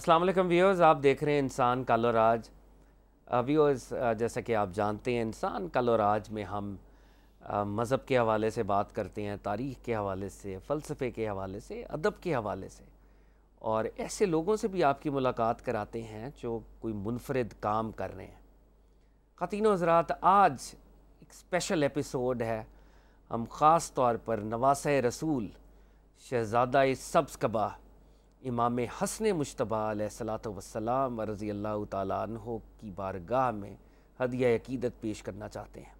السلام علیکم ویورز، آپ دیکھ رہے ہیں انسان کل اور آج۔ ویورز، جیسا کہ آپ جانتے ہیں انسان کل اور آج میں ہم مذہب کے حوالے سے بات کرتے ہیں، تاریخ کے حوالے سے، فلسفے کے حوالے سے، ادب کے حوالے سے، اور ایسے لوگوں سے بھی آپ کی ملاقات کراتے ہیں جو کوئی منفرد کام کر رہے ہیں۔ خواتین و حضرات، آج ایک اسپیشل ایپیسوڈ ہے۔ ہم خاص طور پر نواسۂ رسول شہزادہ سبز قبا امام حسن مجتبیٰ علیہ الصلوۃ والسلام رضی اللہ تعالیٰ عنہ کی بارگاہ میں ہدیہ عقیدت پیش کرنا چاہتے ہیں۔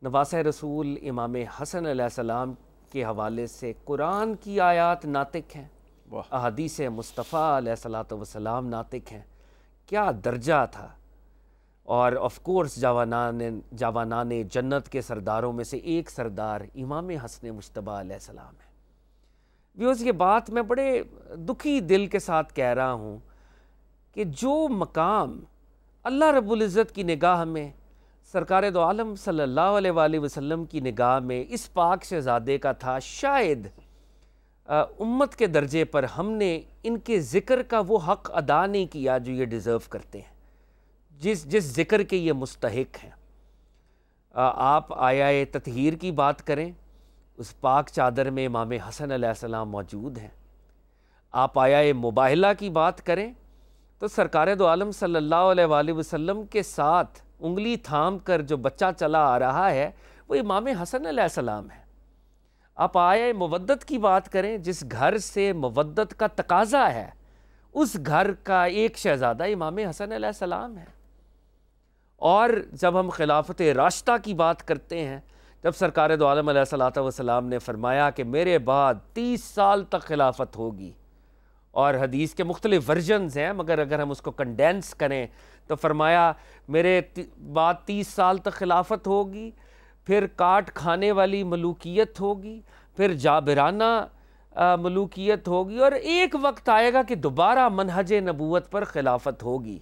نواسۂ رسول امام حسن علیہ السلام کے حوالے سے قرآن کی آیات ناطق ہیں، احادیث مصطفیٰ علیہ الصلوۃ والسلام ناطق ہیں۔ کیا درجہ تھا! اور آف کورس جوانان جنت کے سرداروں میں سے ایک سردار امام حسن مجتبیٰ علیہ السلام ہے۔ ویوز، یہ بات میں بڑے دکھی دل کے ساتھ کہہ رہا ہوں کہ جو مقام اللہ رب العزت کی نگاہ میں، سرکار دو عالم صلی اللہ علیہ وآلہ وسلم کی نگاہ میں اس پاک شہزادے کا تھا، شاید امت کے درجے پر ہم نے ان کے ذکر کا وہ حق ادا نہیں کیا جو یہ ڈیزرو کرتے ہیں، جس ذکر کے یہ مستحق ہیں۔ آپ آیا تطہیر کی بات کریں، اس پاک چادر میں امام حسن علیہ السلام موجود ہیں۔ آپ آیا مباہلہ کی بات کریں تو سرکار دو عالم صلی اللہ علیہ وآلہ وسلم کے ساتھ انگلی تھام کر جو بچہ چلا آ رہا ہے وہ امام حسن علیہ السلام ہے۔ آپ آیا مودت کی بات کریں، جس گھر سے مودت کا تقاضا ہے اس گھر کا ایک شہزادہ امام حسن علیہ السلام ہے۔ اور جب ہم خلافت راشدہ کی بات کرتے ہیں، جب سرکار دو عالم علیہ الصلوۃ والسلام نے فرمایا کہ میرے بعد 30 سال تک خلافت ہوگی، اور حدیث کے مختلف ورژنز ہیں، مگر اگر ہم اس کو کنڈینس کریں تو فرمایا میرے بعد 30 سال تک خلافت ہوگی، پھر کاٹ کھانے والی ملوکیت ہوگی، پھر جابرانہ ملوکیت ہوگی، اور ایک وقت آئے گا کہ دوبارہ منہج نبوت پر خلافت ہوگی،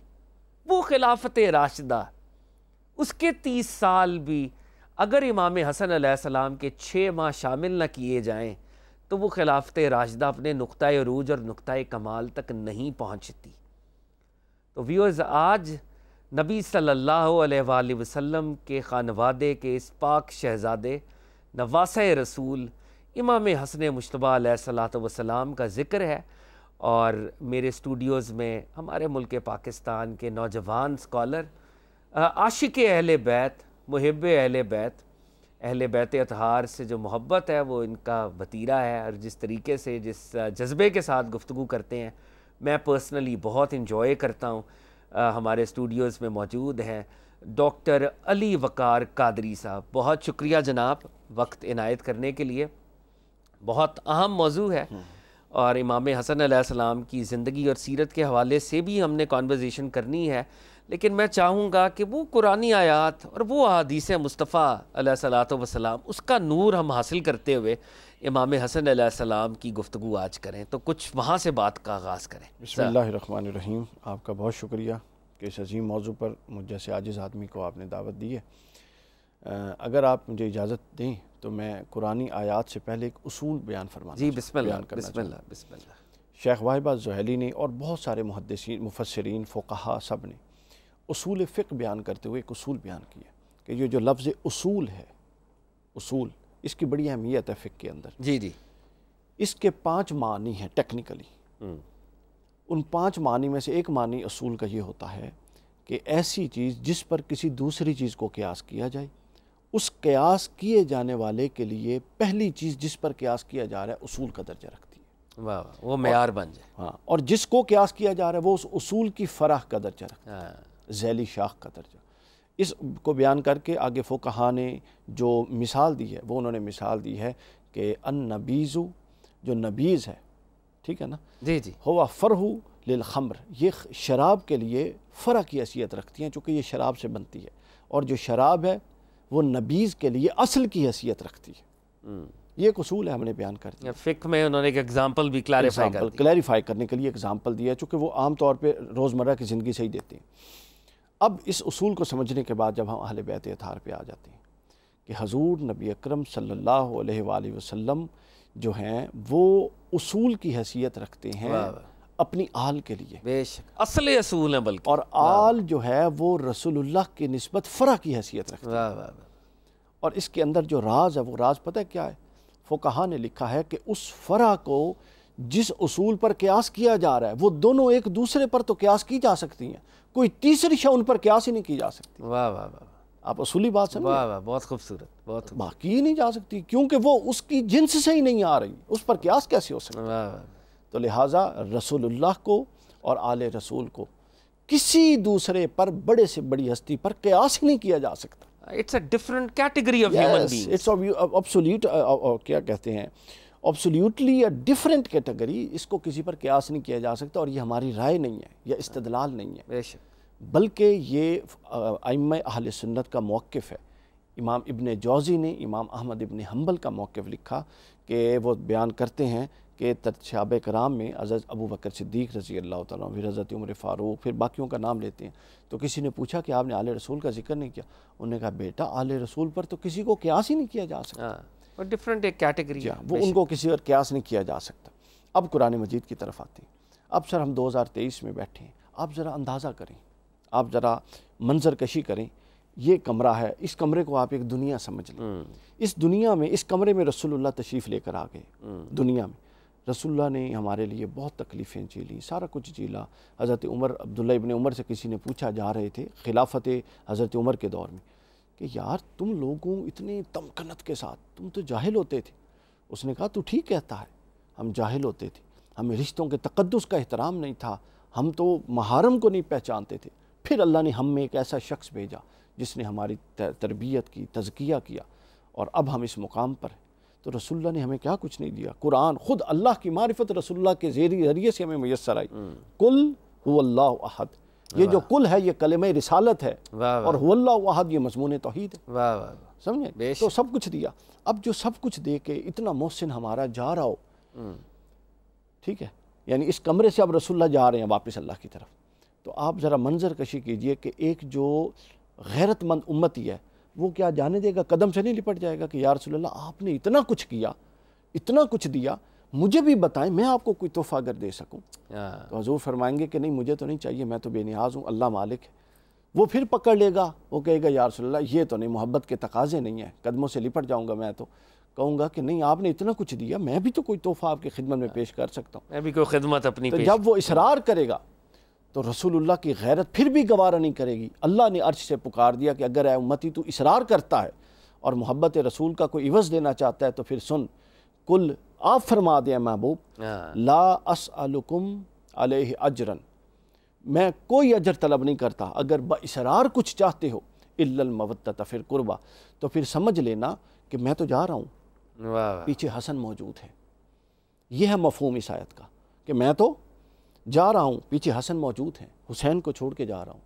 وہ خلافت راشدہ۔ اس کے 30 سال بھی اگر امام حسن علیہ السلام کے 6 ماہ شامل نہ کیے جائیں تو وہ خلافت راشدہ اپنے نقطہ عروج اور نقطہ کمال تک نہیں پہنچتی۔ تو ویورز، آج نبی صلی اللہ علیہ وآلہ وسلم کے خانوادے کے اس پاک شہزادے نواسۂ رسول امام حسن مجتبیٰ علیہ الصلوۃ والسلام کا ذکر ہے، اور میرے اسٹوڈیوز میں ہمارے ملک پاکستان کے نوجوان اسکالر، عاشق اہل بیت، محب اہل بیت اطہار سے جو محبت ہے وہ ان کا وتیرہ ہے، اور جس طریقے سے جس جذبے کے ساتھ گفتگو کرتے ہیں میں پرسنلی بہت انجوائے کرتا ہوں۔ ہمارے اسٹوڈیوز میں موجود ہیں ڈاکٹر علی وقار قادری صاحب۔ بہت شکریہ جناب وقت عنایت کرنے کے لیے۔ بہت اہم موضوع ہے، اور امام حسن علیہ السلام کی زندگی اور سیرت کے حوالے سے بھی ہم نے کانورزیشن کرنی ہے، لیکن میں چاہوں گا کہ وہ قرآنی آیات اور وہ احادیث مصطفیٰ علیہ الصلوۃ والسلام، اس کا نور ہم حاصل کرتے ہوئے امام حسن علیہ السلام کی گفتگو آج کریں، تو کچھ وہاں سے بات کا آغاز کریں۔ بسم اللہ الرحمن الرحیم۔ آپ کا بہت شکریہ کہ اس عظیم موضوع پر مجھ جیسے عاجز آدمی کو آپ نے دعوت دی ہے۔ اگر آپ مجھے اجازت دیں تو میں قرآنی آیات سے پہلے ایک اصول بیان فرمانا جی بسم اللہ۔ شیخ واہبہ زحیلی نے اور بہت سارے محدثین، مفسرین، فقہا سب نے اصول فقہ بیان کرتے ہوئے ایک اصول بیان کیا کہ یہ جو لفظ اصول ہے، اصول، اس کی بڑی اہمیت ہے فقہ کے اندر۔ جی اس کے 5 معنی ہیں ٹیکنیکلی۔ ان 5 معنی میں سے ایک معنی اصول کا یہ ہوتا ہے کہ ایسی چیز جس پر کسی دوسری چیز کو قیاس کیا جائے، اس قیاس کیے جانے والے کے لیے پہلی چیز جس پر قیاس کیا جا رہا ہے اصول کا درجہ رکھتی ہے۔ واہ، وہ معیار بن جائے۔ ہاں، اور جس کو قیاس کیا جا رہا ہے وہ اس اصول کی فرع کا درجہ رکھتا ہے، ذیلی شاخ کا درجہ۔ اس کو بیان کر کے آگے فقہا نے جو مثال دی ہے، وہ انہوں نے مثال دی ہے کہ النبیذ، جو نبیذ ہے، ٹھیک ہے نا، جی ہوا فرع للخمر، یہ شراب کے لیے فرع کی حیثیت رکھتی ہیں چونکہ یہ شراب سے بنتی ہے، اور جو شراب ہے وہ نبیذ کے لیے اصل کی حیثیت رکھتی ہے۔ یہ ایک اصول ہے، ہم نے بیان کر دیا۔ فقہ میں انہوں نے ایک ایگزامپل بھی کلیریفائی کرنے کے لیے ایگزامپل دیا ہے، چونکہ وہ عام طور پہ روزمرہ کی زندگی سے ہی دیتے ہیں۔ اب اس اصول کو سمجھنے کے بعد جب ہم اہل بیت اطہار پہ آ جاتے ہیں کہ حضور نبی اکرم صلی اللہ علیہ وآلہ وسلم جو ہیں وہ اصول کی حیثیت رکھتے ہیں اپنی آل کے لیے، بے شک اصل اصول ہیں بلکہ، اور آل جو ہے وہ رسول اللہ کی نسبت فرع کی حیثیت رکھتی ہے۔ واہ واہ واہ، اور اس کے اندر جو راز ہے وہ راز پتہ ہے کیا ہے؟ فقہا نے لکھا ہے کہ اس فرع کو جس اصول پر قیاس کیا جا رہا ہے وہ دونوں ایک دوسرے پر تو قیاس کی جا سکتی ہیں، کوئی تیسری شے ان پر قیاس ہی نہیں کی جا سکتی۔ واہ واہ واہ، آپ اصولی بات سمجھیں، واہ واہ، بہت خوبصورت، بہت خوبصورت، باقی ہی نہیں جا سکتی کیونکہ وہ اس کی جنس سے ہی نہیں آ رہی، اس پر قیاس کیسے ہو سکتا؟ واہ واہ، تو لہٰذا رسول اللہ کو اور آل رسول کو کسی دوسرے پر، بڑے سے بڑی ہستی پر قیاس ہی نہیں کیا جا سکتا۔ It's a different category of human being, it's absolute کیا کہتے ہیں، absolutely a different category، اس کو کسی پر قیاس نہیں کیا جا سکتا، اور یہ ہماری رائے نہیں ہے یا استدلال نہیں ہے، بے شک، بلکہ یہ ائمہ اہل سنت کا موقف ہے۔ امام ابن جوزی نے امام احمد ابن حنبل کا موقف لکھا کہ وہ بیان کرتے ہیں کہ صحابہ کرام میں حضرت ابو بکر صدیق رضی اللہ تعالیٰ عنہ، پھر حضرت عمر فاروق، پھر باقیوں کا نام لیتے ہیں، تو کسی نے پوچھا کہ آپ نے آل رسول کا ذکر نہیں کیا؟ انہوں نے کہا بیٹا آل رسول پر تو کسی کو قیاس ہی نہیں کیا جا سکتا، اور ڈفرنٹ ایک کیٹیگری ہے، وہ ان کو کسی اور قیاس نہیں کیا جا سکتا۔ اب قرآن مجید کی طرف آتے ہیں۔ اب سر ہم 2023 میں بیٹھے ہیں، آپ ذرا اندازہ کریں، آپ ذرا منظر کشی کریں، یہ کمرہ ہے، اس کمرے کو آپ ایک دنیا سمجھ لیں، اس دنیا میں، اس کمرے میں رسول اللہ تشریف لے کر آ گئے، دنیا میں رسول اللہ نے ہمارے لیے بہت تکلیفیں جھیلی، سارا کچھ جھیلا۔ حضرت عمر، عبداللہ ابن عمر سے کسی نے پوچھا، جا رہے تھے خلافت حضرت عمر کے دور میں، کہ یار تم لوگوں اتنے تمکنت کے ساتھ، تم تو جاہل ہوتے تھے۔ اس نے کہا تو ٹھیک کہتا ہے، ہم جاہل ہوتے تھے، ہمیں رشتوں کے تقدس کا احترام نہیں تھا، ہم تو محارم کو نہیں پہچانتے تھے، پھر اللہ نے ہم میں ایک ایسا شخص بھیجا جس نے ہماری تربیت کی، تزکیہ کیا، اور اب ہم اس مقام پر ہیں۔ تو رسول اللہ نے ہمیں کیا کچھ نہیں دیا؟ قرآن، خود اللہ کی معرفت رسول اللہ کے ذریعے سے ہمیں میسر آئی۔ قل هو اللہ احد، یہ جو کل ہے یہ کلمہ رسالت ہے، اور هو اللہ احد یہ مضمون توحید ہے، واہ واہ، سمجھیں؟ تو سب کچھ دیا۔ اب جو سب کچھ دے کے اتنا محسن ہمارا جا رہا ہو، ٹھیک ہے، یعنی اس کمرے سے اب رسول اللہ جا رہے ہیں واپس اللہ کی طرف، تو آپ ذرا منظر کشی کیجئے کہ ایک جو غیرت مند امتی ہے وہ کیا جانے دے گا، قدم سے نہیں لپٹ جائے گا کہ یا رسول اللہ آپ نے اتنا کچھ کیا، اتنا کچھ دیا، مجھے بھی بتائیں میں آپ کو کوئی تحفہ اگر دے سکوں؟ تو حضور فرمائیں گے کہ نہیں مجھے تو نہیں چاہیے، میں تو بے نیاز ہوں، اللہ مالک ہے۔ وہ پھر پکڑ لے گا، وہ کہے گا یا رسول اللہ یہ تو نہیں، محبت کے تقاضے نہیں ہیں، قدموں سے لپٹ جاؤں گا، میں تو کہوں گا کہ نہیں آپ نے اتنا کچھ دیا، میں بھی تو کوئی تحفہ آپ کی خدمت میں پیش کر سکتا ہوں۔ میں بھی کوئی خدمت اپنی تو پیش، جب وہ اصرار کرے گا تو رسول اللہ کی غیرت پھر بھی گوارا نہیں کرے گی۔ اللہ نے عرش سے پکار دیا کہ اگر اے امتی تو اصرار کرتا ہے اور محبت رسول کا کوئی عوض دینا چاہتا ہے تو پھر سن، کل آپ فرما دیں محبوب، لا اسألکم علیہ اجرا، میں کوئی اجر طلب نہیں کرتا، اگر با اصرار کچھ چاہتے ہو، الا المودۃ فی القربہ، تو پھر سمجھ لینا کہ میں تو جا رہا ہوں، پیچھے حسن موجود ہے۔ یہ ہے مفہوم اس آیت کا کہ میں تو جا رہا ہوں، پیچھے حسن موجود ہیں، حسین کو چھوڑ کے جا رہا ہوں،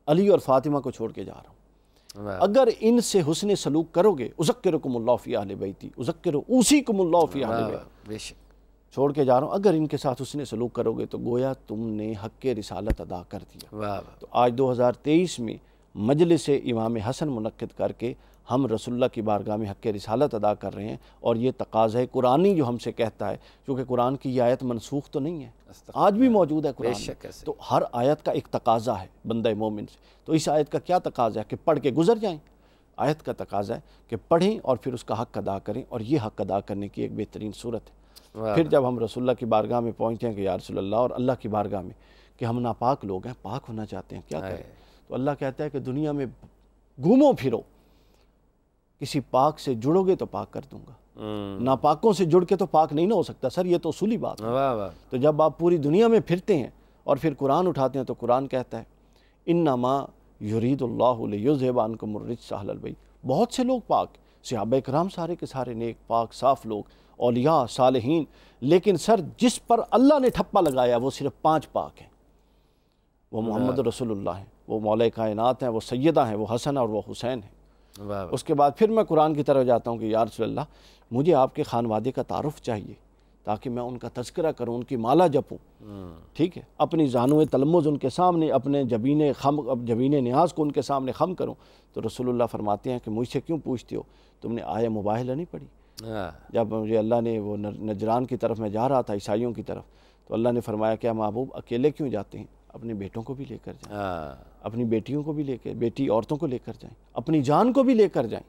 علی اور فاطمہ کو چھوڑ کے جا رہا ہوں۔ اگر ان سے حسن سلوک کرو گے، اذکرکم اللہ فی اہل بیتی، اوصیکم اللہ فی اہل بیتی، چھوڑ کے جا رہا ہوں، اگر ان کے ساتھ حسن سلوک کرو گے تو گویا تم نے حق رسالت ادا کر دیا۔ تو آج 2023 میں مجلس امام حسن منعقد کر کے ہم رسول اللہ کی بارگاہ میں حق رسالت ادا کر رہے ہیں، اور یہ تقاضا قرآنی جو ہم سے کہتا ہے، کیونکہ قرآن کی یہ آیت منسوخ تو نہیں ہے، آج بھی موجود ہے قرآن میں، تو ہر آیت کا ایک تقاضا ہے بندہ مومن سے۔ تو اس آیت کا کیا تقاضا ہے کہ پڑھ کے گزر جائیں؟ آیت کا تقاضا ہے کہ پڑھیں اور پھر اس کا حق ادا کریں، اور یہ حق ادا کرنے کی ایک بہترین صورت ہے۔ پھر جب ہم رسول اللہ کی بارگاہ میں پہنچتے ہیں کہ یا رسول اللہ، اور اللہ کی بارگاہ میں کہ ہم ناپاک لوگ ہیں، پاک ہونا چاہتے ہیں، کیا کریں؟ تو اللہ کہتا ہے کہ دنیا میں گھومو پھرو، کسی پاک سے جڑو گے تو پاک کر دوں گا، ناپاکوں سے جڑ کے تو پاک نہیں نہ ہو سکتا۔ سر یہ تو اصولی بات ہے۔ تو جب آپ پوری دنیا میں پھرتے ہیں اور پھر قرآن اٹھاتے ہیں تو قرآن کہتا ہے انما یرید اللہ لیذھب عنکم الرجس اہل البیت، بہت سے لوگ پاک، صحابہ کرام سارے کے سارے نیک پاک صاف لوگ، اولیاء صالحین، لیکن سر جس پر اللہ نے ٹھپا لگایا وہ صرف 5 پاک ہیں، وہ محمد رسول اللہ ہیں، وہ مولا کائنات ہیں، وہ سیدہ ہیں، وہ حسن اور وہ حسین ہیں۔ اس کے بعد پھر میں قرآن کی طرف جاتا ہوں کہ یا رسول اللہ مجھے آپ کے خانوادے کا تعارف چاہیے تاکہ میں ان کا تذکرہ کروں، ان کی مالا جپوں، ٹھیک ہے، اپنی زانو تلمذ ان کے سامنے، اپنے جبین نیاز کو ان کے سامنے خم کروں۔ تو رسول اللہ فرماتے ہیں کہ مجھ سے کیوں پوچھتے ہو، تم نے آیہ مباہلہ نہیں پڑھی؟ جب مجھے اللہ نے وہ نجران کی طرف میں جا رہا تھا، عیسائیوں کی طرف، تو اللہ نے فرمایا کہ محبوب اکیلے کیوں جاتے ہیں، اپنے بیٹوں کو بھی لے کر جائیں، اپنی بیٹیوں کو بھی لے کر، بیٹی عورتوں کو لے کر جائیں، اپنی جان کو بھی لے کر جائیں۔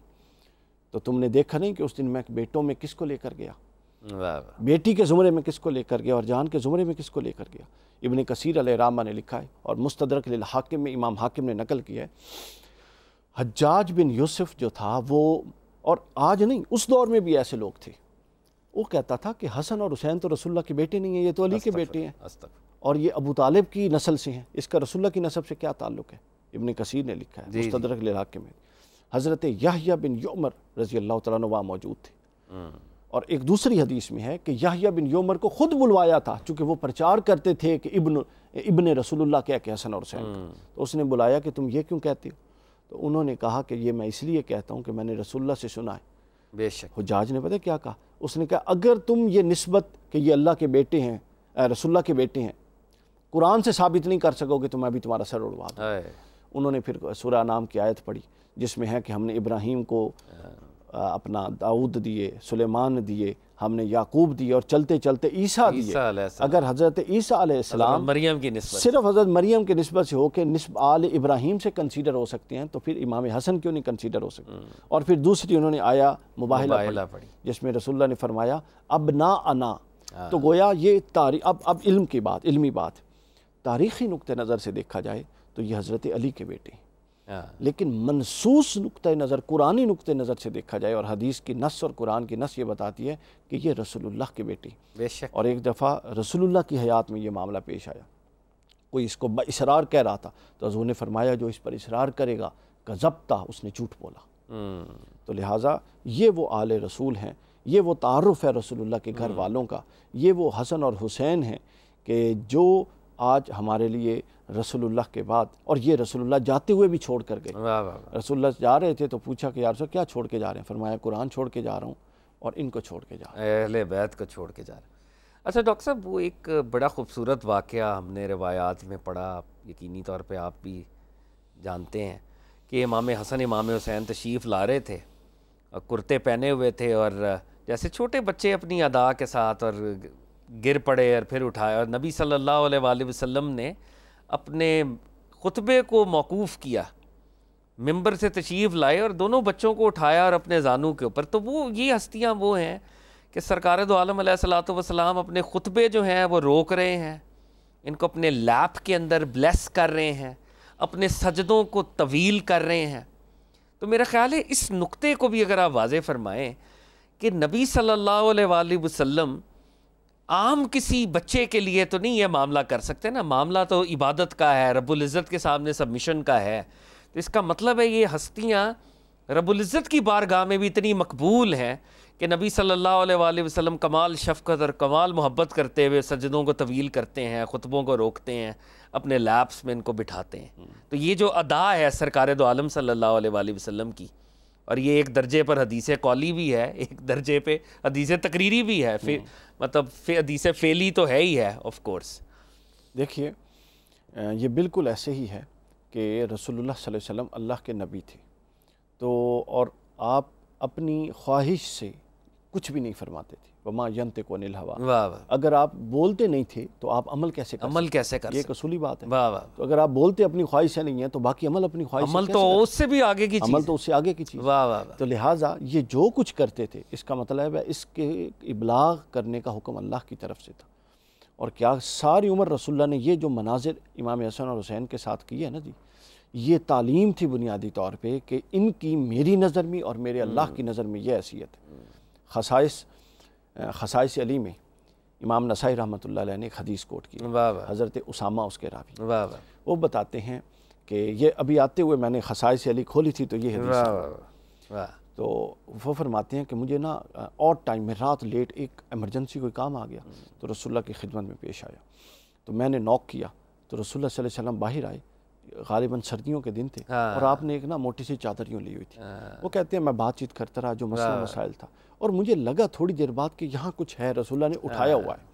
تو تم نے دیکھا نہیں کہ اس دن میں بیٹوں میں کس کو لے کر گیا، بیٹی کے زمرے میں کس کو لے کر گیا اور جان کے زمرے میں کس کو لے کر گیا۔ ابن کثیر علیہ رحمہ نے لکھا ہے اور مستدرک للحاکم میں امام حاکم نے نقل کیا ہے، حجاج بن یوسف جو تھا وہ، اور آج نہیں اس دور میں بھی ایسے لوگ تھے، وہ کہتا تھا کہ حسن اور حسین تو رسول اللہ کے بیٹے نہیں ہیں، یہ تو علی کے بیٹے ہیں، اور یہ ابو طالب کی نسل سے ہیں، اس کا رسول اللہ کی نسب سے کیا تعلق ہے۔ ابن کثیر نے لکھا ہے مستدرک للحاکم میں۔ حضرت یحییٰ بن یعمر رضی اللہ تعالیٰ عنہ وہاں موجود تھے، اور ایک دوسری حدیث میں ہے کہ یحییٰ بن یعمر کو خود بلوایا تھا، چونکہ وہ پرچار کرتے تھے کہ ابن رسول اللہ کیا کہ حسن اور حسین کا، تو اس نے بلایا کہ تم یہ کیوں کہتے ہو؟ تو انہوں نے کہا کہ یہ میں اس لیے کہتا ہوں کہ میں نے رسول اللہ سے سنا ہے۔ بے شک حجاج نے پتہ کیا کہا، اس نے کہا اگر تم یہ نسبت کہ یہ اللہ کے بیٹے ہیں، رسول اللہ کے بیٹے ہیں، قرآن سے ثابت نہیں کر سکو گے تو میں بھی تمہارا سر اڑوا دوں۔ انہوں نے پھر سورہ انعام کی آیت پڑھی جس میں ہے کہ ہم نے ابراہیم کو اپنا داؤد دیے، سلیمان دیے، ہم نے یعقوب دیے، اور چلتے چلتے عیسیٰ دیے۔ اگر حضرت عیسیٰ علیہ السلام مریم کی نسبت صرف حضرت مریم کی نسبت سے ہو کے نسب آل ابراہیم سے کنسیڈر ہو سکتے ہیں، تو پھر امام حسن کیوں نہیں کنسیڈر ہو سکتے؟ اور پھر دوسری انہوں نے آیا مباہلہ پڑھی جس میں رسول اللہ نے فرمایا ابناءنا، تو گویا یہ تاریخ اب علم کی بات، علمی بات، تاریخی نقطہ نظر سے دیکھا جائے تو یہ حضرت علی کے بیٹے ہیں، لیکن منصوص نقطہ نظر، قرآنی نقطہ نظر سے دیکھا جائے اور حدیث کی نص اور قرآن کی نص یہ بتاتی ہے کہ یہ رسول اللہ کے بیٹے ہیں۔ بے شک۔ اور ایک دفعہ رسول اللہ کی حیات میں یہ معاملہ پیش آیا، کوئی اس کو اصرار کہہ رہا تھا تو حضور نے فرمایا جو اس پر اصرار کرے گا کذبتا، اس نے جھوٹ بولا۔ تو لہٰذا یہ وہ آل رسول ہیں، یہ وہ تعارف ہے رسول اللہ کے گھر والوں کا، یہ وہ حسن اور حسین ہیں کہ جو آج ہمارے لیے رسول اللہ کے بعد، اور یہ رسول اللہ جاتے ہوئے بھی چھوڑ کر گئے۔ رسول اللہ جا رہے تھے تو پوچھا کہ یا رسول کیا چھوڑ کے جا رہے ہیں؟ فرمایا قرآن چھوڑ کے جا رہا ہوں اور ان کو چھوڑ کے جا رہا ہوں، اہل بیت کو چھوڑ کے جا رہا ہوں۔ اچھا ڈاکٹر صاحب، وہ ایک بڑا خوبصورت واقعہ ہم نے روایات میں پڑھا، یقینی طور پہ آپ بھی جانتے ہیں کہ امام حسن امام حسین تشریف لا رہے تھے اور کرتے پہنے ہوئے تھے، اور جیسے چھوٹے بچے اپنی ادا کے ساتھ، اور گر پڑے اور پھر اٹھائے، اور نبی صلی اللہ علیہ وآلہ وسلم نے اپنے خطبے کو موقوف کیا، ممبر سے تشریف لائے اور دونوں بچوں کو اٹھایا اور اپنے زانوں کے اوپر۔ تو وہ یہ ہستیاں وہ ہیں کہ سرکار دو عالم علیہ الصلوۃ والسلام اپنے خطبے جو ہیں وہ روک رہے ہیں، ان کو اپنے لیپ کے اندر بلیس کر رہے ہیں، اپنے سجدوں کو طویل کر رہے ہیں۔ تو میرا خیال ہے اس نقطے کو بھی اگر آپ واضح فرمائیں کہ نبی صلی اللہ علیہ وآلہ وسلم عام کسی بچے کے لیے تو نہیں یہ معاملہ کر سکتے نا، معاملہ تو عبادت کا ہے، رب العزت کے سامنے سبمیشن کا ہے۔ تو اس کا مطلب ہے یہ ہستیاں رب العزت کی بارگاہ میں بھی اتنی مقبول ہیں کہ نبی صلی اللہ علیہ وآلہ وسلم کمال شفقت اور کمال محبت کرتے ہوئے سجدوں کو طویل کرتے ہیں، خطبوں کو روکتے ہیں، اپنے لیپس میں ان کو بٹھاتے ہیں۔ تو یہ جو ادا ہے سرکار دو عالم صلی اللہ علیہ وآلہ وسلم کی، اور یہ ایک درجے پر حدیث قولی بھی ہے، ایک درجے پہ حدیث تقریری بھی ہے، مطلب حدیث فعلی تو ہے ہی ہے آف کورس۔ دیکھیے یہ بالکل ایسے ہی ہے کہ رسول اللہ صلی اللہ علیہ وسلم اللہ کے نبی تھے، تو اور آپ اپنی خواہش سے کچھ بھی نہیں فرماتے تھے، وما ینطق عن الہویٰ۔ اگر آپ بولتے نہیں تھے تو آپ عمل کیسے کر سکتے؟ یہ ایک اصولی بات ہے۔ تو اگر آپ بولتے اپنی خواہش سے نہیں ہیں تو باقی عمل اپنی خواہش سے عمل تو اس سے بھی آگے کی چیز، عمل تو اس سے آگے کی چیز۔ تو لہٰذا یہ جو کچھ کرتے تھے اس کا مطلب ہے اس کے ابلاغ کرنے کا حکم اللہ کی طرف سے تھا۔ اور کیا ساری عمر رسول اللہ نے یہ جو مناظر امام حسن اور حسین کے ساتھ کی ہے نا جی، یہ تعلیم تھی بنیادی طور پہ کہ ان کی میری نظر میں اور میرے اللہ کی نظر میں یہ حیثیت ہے۔ خصائص علی میں امام نسائی رحمۃ اللہ علیہ نے ایک حدیث کوٹ کی، حضرت اسامہ اس کے راوی، وہ بتاتے ہیں کہ یہ ابھی آتے ہوئے میں نے خصائص علی کھولی تھی تو یہ حدیث، تو وہ فرماتے ہیں کہ مجھے نا اور ٹائم میں رات لیٹ ایک ایمرجنسی کوئی کام آ گیا تو رسول اللہ کی خدمت میں پیش آیا، تو میں نے نوک کیا تو رسول اللہ صلی اللہ علیہ وسلم باہر آئے، غالباً سردیوں کے دن تھے، اور آپ نے ایک نا موٹی سی چادر یوں لی ہوئی تھی۔ وہ کہتے ہیں میں بات چیت کرتا رہا جو مسئلہ مسائل تھا، اور مجھے لگا تھوڑی دیر بعد کہ یہاں کچھ ہے، رسول اللہ نے اٹھایا ہوا ہے،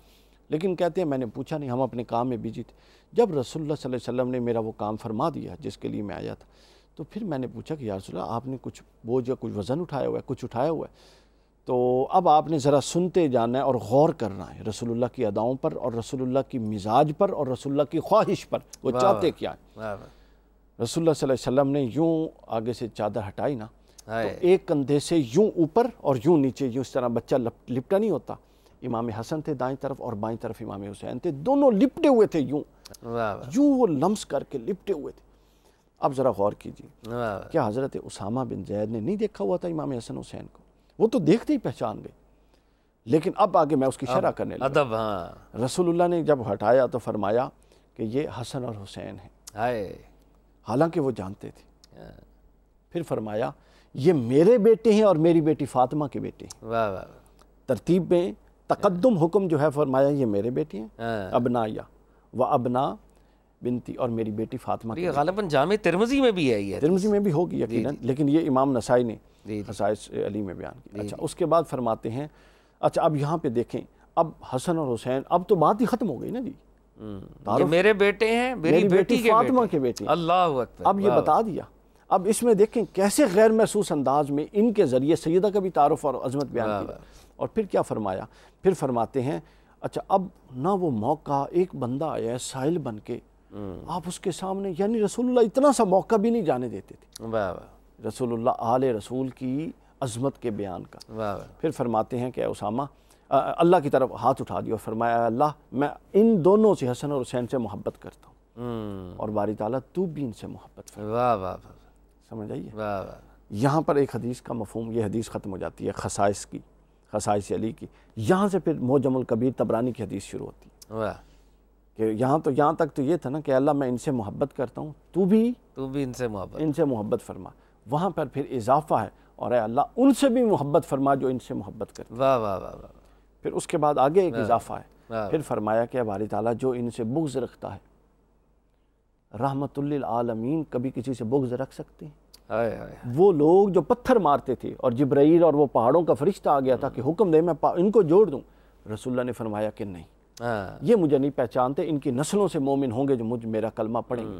لیکن کہتے ہیں میں نے پوچھا نہیں، ہم اپنے کام میں بیجی تھے۔ جب رسول اللہ صلی اللہ علیہ وسلم نے میرا وہ کام فرما دیا جس کے لیے میں آیا تھا، تو پھر میں نے پوچھا کہ یا رسول اللہ آپ نے کچھ بوجھ یا کچھ وزن اٹھایا ہوا ہے، کچھ اٹھایا ہوا ہے؟ تو اب آپ نے ذرا سنتے جانا ہے اور غور کرنا ہے رسول اللہ کی اداؤں پر اور رسول اللہ کی مزاج پر اور رسول اللہ کی خواہش پر، وہ چاہتے کیا ہے۔ رسول اللہ صلی اللہ علیہ وسلم نے یوں آگے سے چادر ہٹائی نا، تو ایک کندھے سے یوں اوپر اور یوں نیچے، یوں اس طرح بچہ لپٹا نہیں ہوتا، امام حسن تھے دائیں طرف اور بائیں طرف امام حسین تھے، دونوں لپٹے ہوئے تھے یوں وہ لمس کر کے لپٹے ہوئے تھے۔ اب ذرا غور کیجیے، کیا حضرت اسامہ بن زید نے نہیں دیکھا ہوا تھا امام حسن حسین کو؟ وہ تو دیکھتے ہی پہچان گئے، لیکن اب آگے میں اس کی شرح کرنے لگا۔ رسول اللہ نے جب ہٹایا تو فرمایا کہ یہ حسن اور حسین ہیں، حالانکہ وہ جانتے تھے۔ پھر فرمایا یہ میرے بیٹے ہیں اور میری بیٹی فاطمہ کے بیٹے ہیں۔ ترتیب میں تقدم حکم جو ہے، فرمایا یہ میرے بیٹے ہیں، ابنایا و ابنا بنتی، اور میری بیٹی فاطمہ کی۔ غالباً جامع ترمذی میں بھی ہے، یہ ترمذی میں بھی ہوگی یقیناً، لیکن یہ امام نسائی نے خصائص علی میں بیان کی۔ اچھا، اس کے بعد فرماتے ہیں، اچھا اب یہاں پہ دیکھیں، اب حسن اور حسین، اب تو بات ہی ختم ہو گئی نا جی، یہ میرے بیٹے ہیں، میری بیٹی فاطمہ کے بیٹے، اللہ اکبر، اب یہ بتا دیا۔ اب اس میں دیکھیں کیسے غیر محسوس انداز میں ان کے ذریعے سیدہ کا بھی تعارف اور عظمت بیان کیا، اور پھر کیا فرمایا؟ پھر فرماتے ہیں اچھا اب نہ وہ موقع، ایک بندہ آیا ہے سائل بن کے، آپ اس کے سامنے، یعنی رسول اللہ اتنا سا موقع بھی نہیں جانے دیتے تھے رسول اللہ آل رسول کی عظمت کے بیان کا۔ پھر فرماتے ہیں کہ اے اسامہ، اللہ کی طرف ہاتھ اٹھا دیا اور فرمایا اللہ میں ان دونوں سے، حسن اور حسین سے محبت کرتا ہوں، اور باری تعالیٰ تو بھی ان سے محبت فرما۔ سمجھ آئیے؟ یہاں پر ایک حدیث کا مفہوم، یہ حدیث ختم ہو جاتی ہے خصائص کی، خصائص علی کی۔ یہاں سے پھر معجم الکبیر طبرانی کی حدیث شروع ہوتی ہے کہ یہاں تک تو یہ تھا نا کہ اللہ میں ان سے محبت کرتا ہوں، تو بھی ان سے محبت فرما۔ وہاں پر پھر اضافہ ہے، اور اے اللہ ان سے بھی محبت فرما جو ان سے محبت کرتے ہیں۔ پھر اس کے بعد آگے ایک اضافہ ہے، پھر فرمایا کہ باری تعالیٰ جو ان سے بغض رکھتا ہے، رحمت للعالمین کبھی کسی سے بغض رکھ سکتے ہیں؟ وہ لوگ جو پتھر مارتے تھے اور جبرائیل اور وہ پہاڑوں کا فرشتہ آ گیا تھا کہ حکم دے میں ان کو جوڑ دوں، رسول اللہ نے فرمایا کہ نہیں، یہ مجھے نہیں پہچانتے، ان کی نسلوں سے مومن ہوں گے جو میرا کلمہ پڑھیں گے۔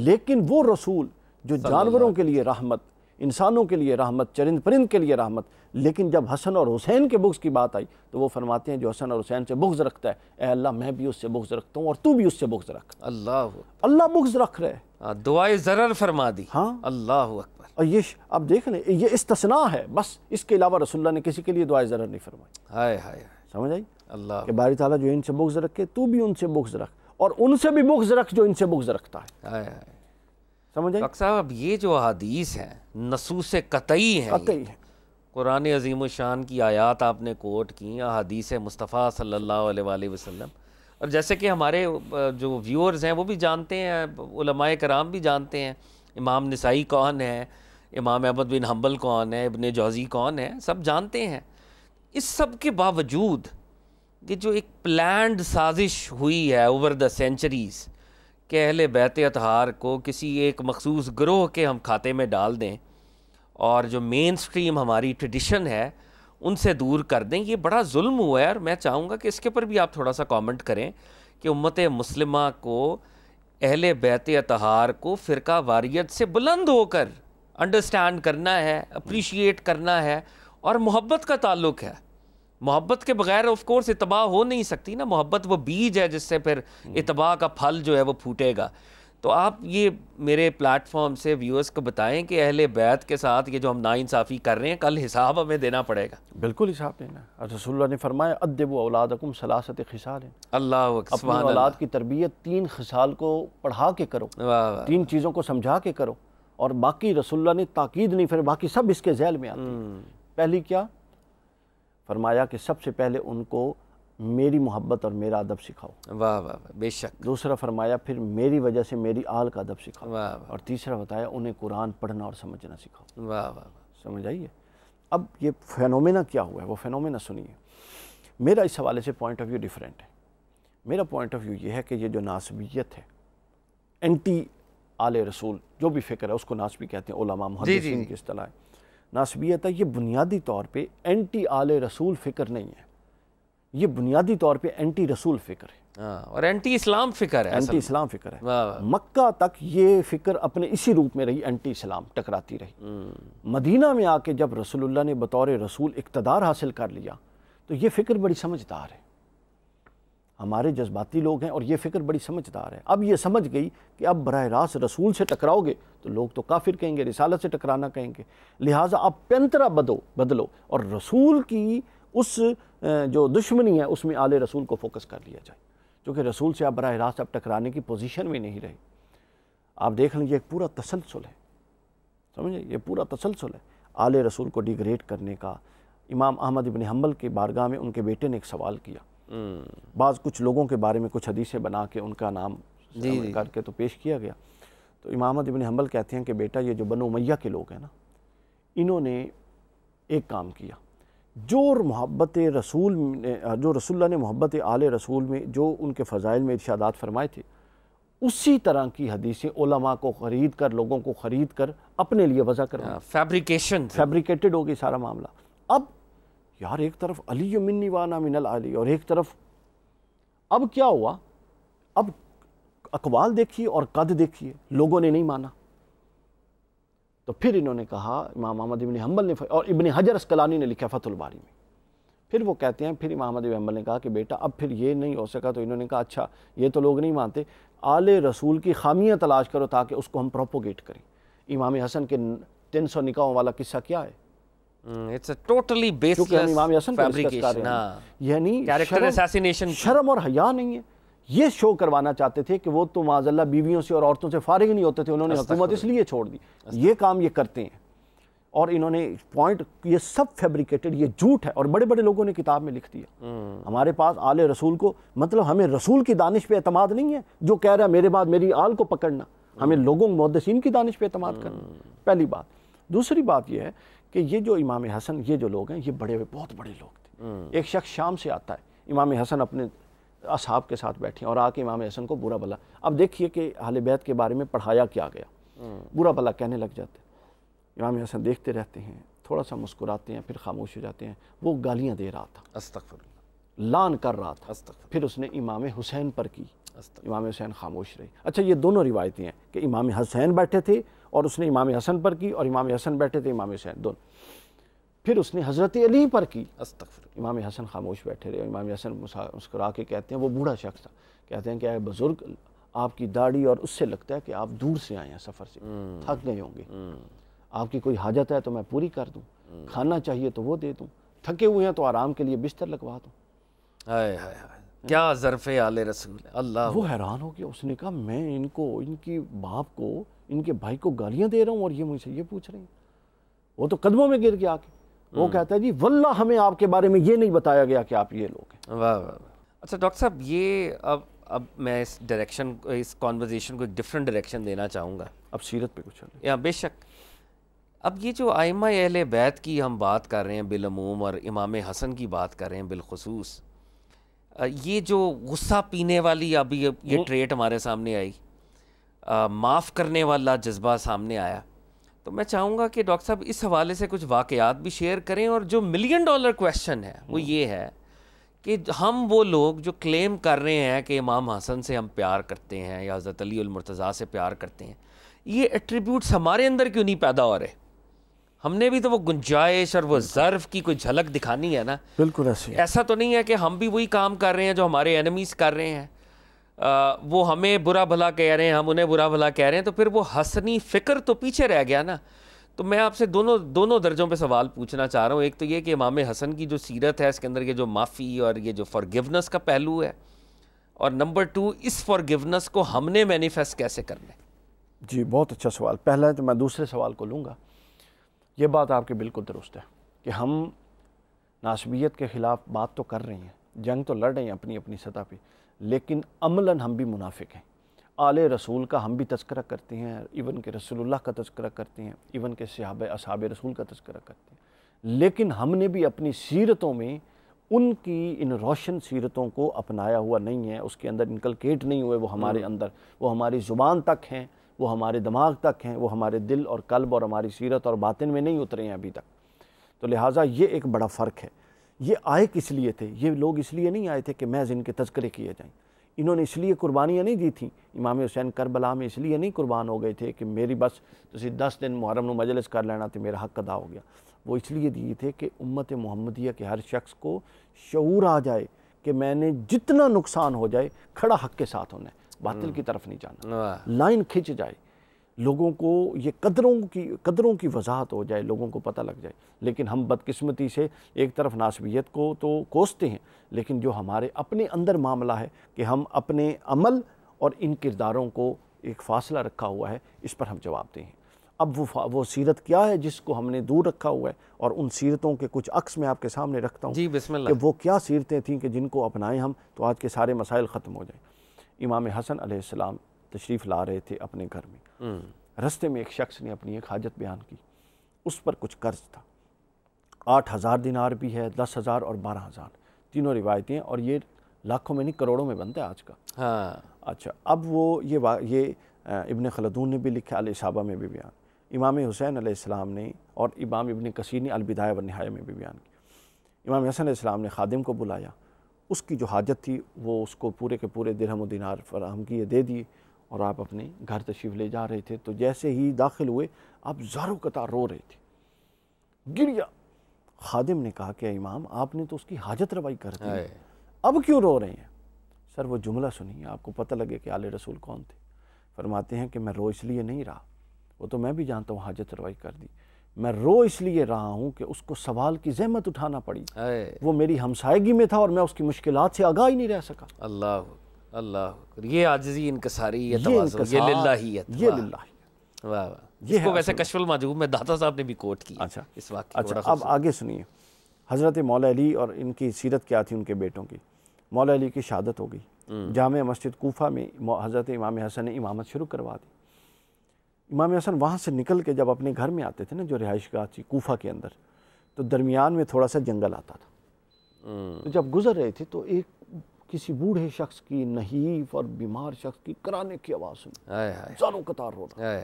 لیکن وہ رسول جو جانوروں کے لیے رحمت، انسانوں کے لیے رحمت، چرند پرند کے لیے رحمت، لیکن جب حسن اور حسین کے بغض کی بات آئی تو وہ فرماتے ہیں جو حسن اور حسین سے بغض رکھتا ہے، اے اللہ میں بھی اس سے بغض رکھتا ہوں اور تو بھی اس سے بغض رکھ۔ اللہ بغض رکھ رہے، دعائے ضرر فرما دی۔ ہاں، اللہ اکبر۔ اور یہ اب دیکھ لیں، یہ استثناء ہے بس، اس کے علاوہ رسول اللہ نے کسی کے لیے دعائے ضرر نہیں فرمائی۔ سمجھ آئی؟ اللہ کہ باری تعالیٰ جو ان سے بغض رکھے تو بھی ان سے بغض رکھ، اور ان سے بھی بغض رکھ جو ان سے بغض رکھتا ہے۔ سمجھ آئی؟ ڈاکٹر صاحب اب یہ جو احادیث ہیں نصوص قطعی ہیں، قرآن عظیم الشان کی آیات آپ نے کوٹ کی، احادیث مصطفیٰ صلی اللہ علیہ وآلہ وسلم، اور جیسے کہ ہمارے جو ویورز ہیں وہ بھی جانتے ہیں، علماء کرام بھی جانتے ہیں، امام نسائی کون ہے، امام احمد بن حنبل کون ہے، ابن جوزی کون ہے، سب جانتے ہیں۔ اس سب کے باوجود یہ جو ایک پلانڈ سازش ہوئی ہے اوور دا سینچریز کہ اہل بیت اطہار کو کسی ایک مخصوص گروہ کے ہم کھاتے میں ڈال دیں اور جو مین سٹریم ہماری ٹریڈیشن ہے ان سے دور کر دیں، یہ بڑا ظلم ہوا ہے، اور میں چاہوں گا کہ اس کے پر بھی آپ تھوڑا سا کامنٹ کریں کہ امت مسلمہ کو اہل بیت اطہار کو فرقہ واریت سے بلند ہو کر انڈرسٹینڈ کرنا ہے، اپریشیٹ کرنا ہے، اور محبت کا تعلق ہے۔ محبت کے بغیر آف کورس اتباع ہو نہیں سکتی نا، محبت وہ بیج ہے جس سے پھر اتباع کا پھل جو ہے وہ پھوٹے گا۔ تو آپ یہ میرے پلیٹ فارم سے ویورز کو بتائیں کہ اہل بیت کے ساتھ یہ جو ہم ناانصافی کر رہے ہیں کل حساب ہمیں دینا پڑے گا۔ بالکل حساب دینا ہے۔ رسول اللہ نے فرمایا ادبوا اولادکم ثلاثۃ خصال، اللہ اکبر، اپنی اولاد کی تربیت 3 خصال کو پڑھا کے کرو، 3 چیزوں کو سمجھا کے کرو، اور باقی رسول اللہ نے تاکید نہیں، پھر باقی سب اس کے ذیل میں آتی ہیں۔ پہلی کیا فرمایا کہ سب سے پہلے ان کو میری محبت اور میرا ادب سکھاؤ، واہ واہ بے شک۔ دوسرا فرمایا پھر میری وجہ سے میری آل کا ادب سکھاؤ، اور تیسرا بتایا انہیں قرآن پڑھنا اور سمجھنا سکھاؤ۔ واہ واہ، سمجھ آئیے؟ اب یہ فینومینا کیا ہوا ہے، وہ فینومینا سنیے۔ میرا اس حوالے سے پوائنٹ آف ویو ڈیفرنٹ ہے۔ میرا پوائنٹ آف ویو یہ ہے کہ یہ جو ناسبیت ہے، اینٹی آل رسول جو بھی فکر ہے اس کو ناسبی کہتے ہیں علماء محدثین کی اصطلاح ہے، ناسبیت ہے، یہ بنیادی طور پہ اینٹی آل رسول فکر نہیں ہے، یہ بنیادی طور پہ اینٹی رسول فکر ہے۔ اور اینٹی اسلام فکر ہے، اینٹی اسلام فکر ہے۔ مکہ تک یہ فکر اپنے اسی روپ میں رہی، اینٹی اسلام ٹکراتی رہی۔ مدینہ میں آ کے جب رسول اللہ نے بطور رسول اقتدار حاصل کر لیا تو یہ فکر بڑی سمجھدار ہے۔ ہمارے جذباتی لوگ ہیں اور یہ فکر بڑی سمجھدار ہے۔ اب یہ سمجھ گئی کہ اب براہ راست رسول سے ٹکراؤ گے تو لوگ تو کافر کہیں گے، رسالت سے ٹکرانا کہیں گے، لہٰذا اب پینترا بدلو اور رسول کی اس جو دشمنی ہے اس میں آل رسول کو فوکس کر لیا جائے، کیونکہ رسول سے اب براہ راست اب ٹکرانے کی پوزیشن میں نہیں رہی۔ آپ دیکھ لیں یہ ایک پورا تسلسل ہے، سمجھے، یہ پورا تسلسل ہے آل رسول کو ڈیگریڈ کرنے کا۔ امام احمد ابن حنبل کی بارگاہ میں ان کے بیٹے نے ایک سوال کیا، بعض کچھ لوگوں کے بارے میں کچھ حدیثیں بنا کے ان کا نام کر کے تو پیش کیا گیا، تو امام احمد ابن حنبل کہتے ہیں کہ بیٹا یہ جو بنو امیہ کے لوگ ہیں نا، انہوں نے ایک کام کیا، جو رسول اللہ نے محبت آل رسول میں جو ان کے فضائل میں ارشادات فرمائے تھے اسی طرح کی حدیثیں علماء کو خرید کر، لوگوں کو خرید کر اپنے لیے وضع کرنا، فیبریکیٹڈ ہو گئی سارا معاملہ۔ اب یار ایک طرف علی منی وانا من العلی اور ایک طرف اب کیا ہوا، اب اقوال دیکھیے اور قد دیکھیے، لوگوں نے نہیں مانا تو پھر انہوں نے کہا، امام احمد ابن حنبل نے اور ابن حجر اسقلانی نے لکھا فتح الباری میں، پھر وہ کہتے ہیں، پھر امام احمد ابن حنبل نے کہا کہ بیٹا اب پھر یہ نہیں ہو سکا، تو انہوں نے کہا اچھا یہ تو لوگ نہیں مانتے، آل رسول کی خامیاں تلاش کرو تاکہ اس کو ہم پروپوگیٹ کریں۔ امام حسن کے 300 نکاحوں والا قصہ کیا ہے؟ کیونکہ ہم امام حسن کو ڈسکس کر رہے ہیں، یعنی شرم اور حیا نہیں ہے۔ یہ شو کروانا چاہتے تھے کہ وہ تو معاذ اللہ بیویوں سے اور عورتوں سے فارغ نہیں ہوتے تھے، انہوں نے حکومت اس لیے چھوڑ دی، یہ کام یہ کرتے ہیں، اور انہوں نے پوائنٹ، یہ سب فیبریکیٹڈ، یہ جھوٹ ہے، اور بڑے بڑے لوگوں نے کتاب میں لکھ دیا۔ ہمارے پاس آل رسول کو، مطلب ہمیں رسول کی دانش پہ اعتماد نہیں ہے جو کہہ رہا ہے میرے بعد میری آل کو پکڑنا، ہمیں لوگوں محدثین کی دانش پہ اعتماد کرنا، پہلی بات۔ دوسری بات یہ ہے کہ یہ جو امام حسن، یہ جو لوگ ہیں یہ بہت بڑے لوگ تھے۔ ایک شخص شام سے آتا ہے، امام حسن اپنے اصحاب کے ساتھ بیٹھے اور آ کے امام حسن کو برا بھلا، اب دیکھیے کہ اہل بیت کے بارے میں پڑھایا کیا گیا، برا بھلا کہنے لگ جاتے ہیں۔ امام حسن دیکھتے رہتے ہیں، تھوڑا سا مسکراتے ہیں، پھر خاموش ہو جاتے ہیں۔ وہ گالیاں دے رہا تھا، استغفر اللہ، لعن کر رہا تھا، پھر اس نے امام حسین پر کی، امام حسین خاموش رہے۔ اچھا یہ دونوں روایتیں ہیں کہ امام حسین بیٹھے تھے اور اس نے امام حسن پر کی، اور امام حسن بیٹھے تھے امام حسین، دونوں۔ پھر اس نے حضرت علی پر کی، امام حسن خاموش بیٹھے رہے، امام حسن مسکرا کے کہتے ہیں، وہ بوڑھا شخص تھا، کہتے ہیں کہ اے بزرگ، آپ کی داڑھی اور اس سے لگتا ہے کہ آپ دور سے آئے ہیں، سفر سے تھک گئے ہوں گے، آپ کی کوئی حاجت ہے تو میں پوری کر دوں، کھانا چاہیے تو وہ دے دوں، تھکے ہوئے ہیں تو آرام کے لیے بستر لگوا دوں۔ ہائے ہائے ہائے، کیا ظرف آل رسول ہے، اللہ۔ وہ حیران ہو گیا، اس نے کہا میں ان کو، ان کی باپ کو، ان کے بھائی کو گالیاں دے رہا ہوں اور یہ مجھ سے یہ پوچھ رہے ہیں۔ وہ تو قدموں میں گر کے آ کے وہ کہتا ہے جی واللہ ہمیں آپ کے بارے میں یہ نہیں بتایا گیا کہ آپ یہ لوگ ہیں۔ واہ واہ۔ اچھا ڈاکٹر صاحب، یہ اب میں اس ڈائریکشن، اس کانورزیشن کو ایک ڈفرینٹ ڈائریکشن دینا چاہوں گا، اب سیرت پہ کچھ یا بے شک۔ اب یہ جو ائمہ اہل بیت کی ہم بات کر رہے ہیں بالعموم، اور امام حسن کی بات کر رہے ہیں بالخصوص، یہ جو غصہ پینے والی اب یہ ٹریٹ ہمارے سامنے آئی، معاف کرنے والا جذبہ سامنے آیا، تو میں چاہوں گا کہ ڈاکٹر صاحب اس حوالے سے کچھ واقعات بھی شیئر کریں۔ اور جو $1,000,000 کویشچن ہے وہ یہ ہے کہ ہم وہ لوگ جو کلیم کر رہے ہیں کہ امام حسن سے ہم پیار کرتے ہیں یا حضرت علی المرتضیٰ سے پیار کرتے ہیں، یہ ایٹریبیوٹس ہمارے اندر کیوں نہیں پیدا ہو رہے؟ ہم نے بھی تو وہ گنجائش اور وہ ظرف کی کوئی جھلک دکھانی ہے نا۔ بالکل ایسا تو نہیں ہے کہ ہم بھی وہی کام کر رہے ہیں جو ہمارے اینیمیز کر رہے ہیں، وہ ہمیں برا بھلا کہہ رہے ہیں، ہم انہیں برا بھلا کہہ رہے ہیں، تو پھر وہ حسنی فکر تو پیچھے رہ گیا نا۔ تو میں آپ سے دونوں درجوں پہ سوال پوچھنا چاہ رہا ہوں۔ ایک تو یہ کہ امام حسن کی جو سیرت ہے اس کے اندر یہ جو معافی اور یہ جو فارگیونس کا پہلو ہے، اور نمبر 2 اس فارگیونس کو ہم نے مینیفیسٹ کیسے کرنا ہے؟ جی بہت اچھا سوال۔ پہلا ہے تو میں دوسرے سوال کو لوں گا۔ یہ بات آپ کی بالکل درست ہے کہ ہم ناسبیت کے خلاف بات تو کر رہے ہیں، جنگ تو لڑ رہے ہیں اپنی اپنی سطح پہ، لیکن عملاً ہم بھی منافق ہیں۔ آل رسول کا ہم بھی تذکرہ کرتے ہیں، ایون کہ رسول اللہ کا تذکرہ کرتے ہیں، ایون کہ اصحاب رسول کا تذکرہ کرتے ہیں، لیکن ہم نے بھی اپنی سیرتوں میں ان کی ان روشن سیرتوں کو اپنایا ہوا نہیں ہے، اس کے اندر انکلکیٹ نہیں ہوئے، وہ ہمارے اندر، وہ ہماری زبان تک ہیں، وہ ہمارے دماغ تک ہیں، وہ ہمارے دل اور قلب اور ہماری سیرت اور باطن میں نہیں اترے ہیں ابھی تک۔ تو لہٰذا یہ ایک بڑا فرق ہے۔ یہ آئے کس لیے تھے؟ یہ لوگ اس لیے نہیں آئے تھے کہ محض ان کے تذکرے کیے جائیں، انہوں نے اس لیے قربانیاں نہیں دی تھیں، امام حسین کربلا میں اس لیے نہیں قربان ہو گئے تھے کہ میری بس تسی 10 دن محرم نو مجلس کر لینا تو میرا حق ادا ہو گیا، وہ اس لیے دیے تھے کہ امت محمدیہ کے ہر شخص کو شعور آ جائے کہ میں نے جتنا نقصان ہو جائے کھڑا حق کے ساتھ ہونا ہے، باطل کی طرف نہیں جانا، لائن کھنچ جائے، لوگوں کو یہ قدروں کی وضاحت ہو جائے، لوگوں کو پتہ لگ جائے۔ لیکن ہم بدقسمتی سے ایک طرف ناسبیت کو تو کوستے ہیں، لیکن جو ہمارے اپنے اندر معاملہ ہے کہ ہم اپنے عمل اور ان کرداروں کو ایک فاصلہ رکھا ہوا ہے، اس پر ہم جواب دیں ہیں۔ اب وہ سیرت کیا ہے جس کو ہم نے دور رکھا ہوا ہے، اور ان سیرتوں کے کچھ عکس میں آپ کے سامنے رکھتا ہوں جی بسم اللہ۔ کہ وہ کیا سیرتیں تھیں کہ جن کو اپنائیں ہم تو آج کے سارے مسائل ختم ہو جائیں۔ امام حسن علیہ السلام تشریف لا رہے تھے اپنے گھر میں، رستے میں ایک شخص نے اپنی ایک حاجت بیان کی، اس پر کچھ قرض تھا، 8,000 دینار بھی ہے، 10,000 اور 12,000 تینوں روایتیں، اور یہ لاکھوں میں نہیں کروڑوں میں بنتا ہے آج کا۔ اچھا، اب یہ ابن خلدون نے بھی لکھا، الاصابہ میں بھی بیان، امام حسین علیہ السلام نے اور امام ابن کثیر نے البدایہ والنہایہ میں بھی بیان کی۔ امام حسن علیہ السلام نے خادم کو بلایا، اس کی جو حاجت تھی وہ اس کو پورے کے پورے درہم و دینار فراہم کیے، دے دیے، اور آپ اپنے گھر تشریف لے جا رہے تھے۔ تو جیسے ہی داخل ہوئے آپ زاروں قطار رو رہے تھے، گریا۔ خادم نے کہا کہ امام آپ نے تو اس کی حاجت روائی کر دی، اب کیوں رو رہے ہیں؟ سر وہ جملہ سنیے، آپ کو پتہ لگے کہ آل رسول کون تھے۔ فرماتے ہیں کہ میں رو اس لیے نہیں رہا، وہ تو میں بھی جانتا ہوں حاجت روائی کر دی، میں رو اس لیے رہا ہوں کہ اس کو سوال کی زحمت اٹھانا پڑی، وہ میری ہمسائیگی میں تھا اور میں اس کی مشکلات سے آگاہ ہی نہیں رہ سکا۔ اللہ، یہ عاجزی، انکساری، یہ تواضع، یہ للہیت، یہ للہیت، واہ واہ۔ اس کو ویسے کشف المحجوب میں داتا صاحب نے بھی کوٹ کی اس واقعے کو۔ اچھا، اب آگے سنیے، حضرت مولا علی اور ان کی سیرت کیا تھی ان کے بیٹوں کی۔ مولا علی کی شہادت ہو گئی، جامع مسجد کوفہ میں حضرت امام حسن نے امامت شروع کروا دی۔ امام حسن وہاں سے نکل کے جب اپنے گھر میں آتے تھے نا، جو رہائش گاہ تھی کوفہ کے اندر، تو درمیان میں تھوڑا سا جنگل آتا تھا، تو جب گزر رہے تھے تو ایک کسی بوڑھے شخص کی، نحیف اور بیمار شخص کی کرانے کی آواز سنی، زاروں قطار رو رہا۔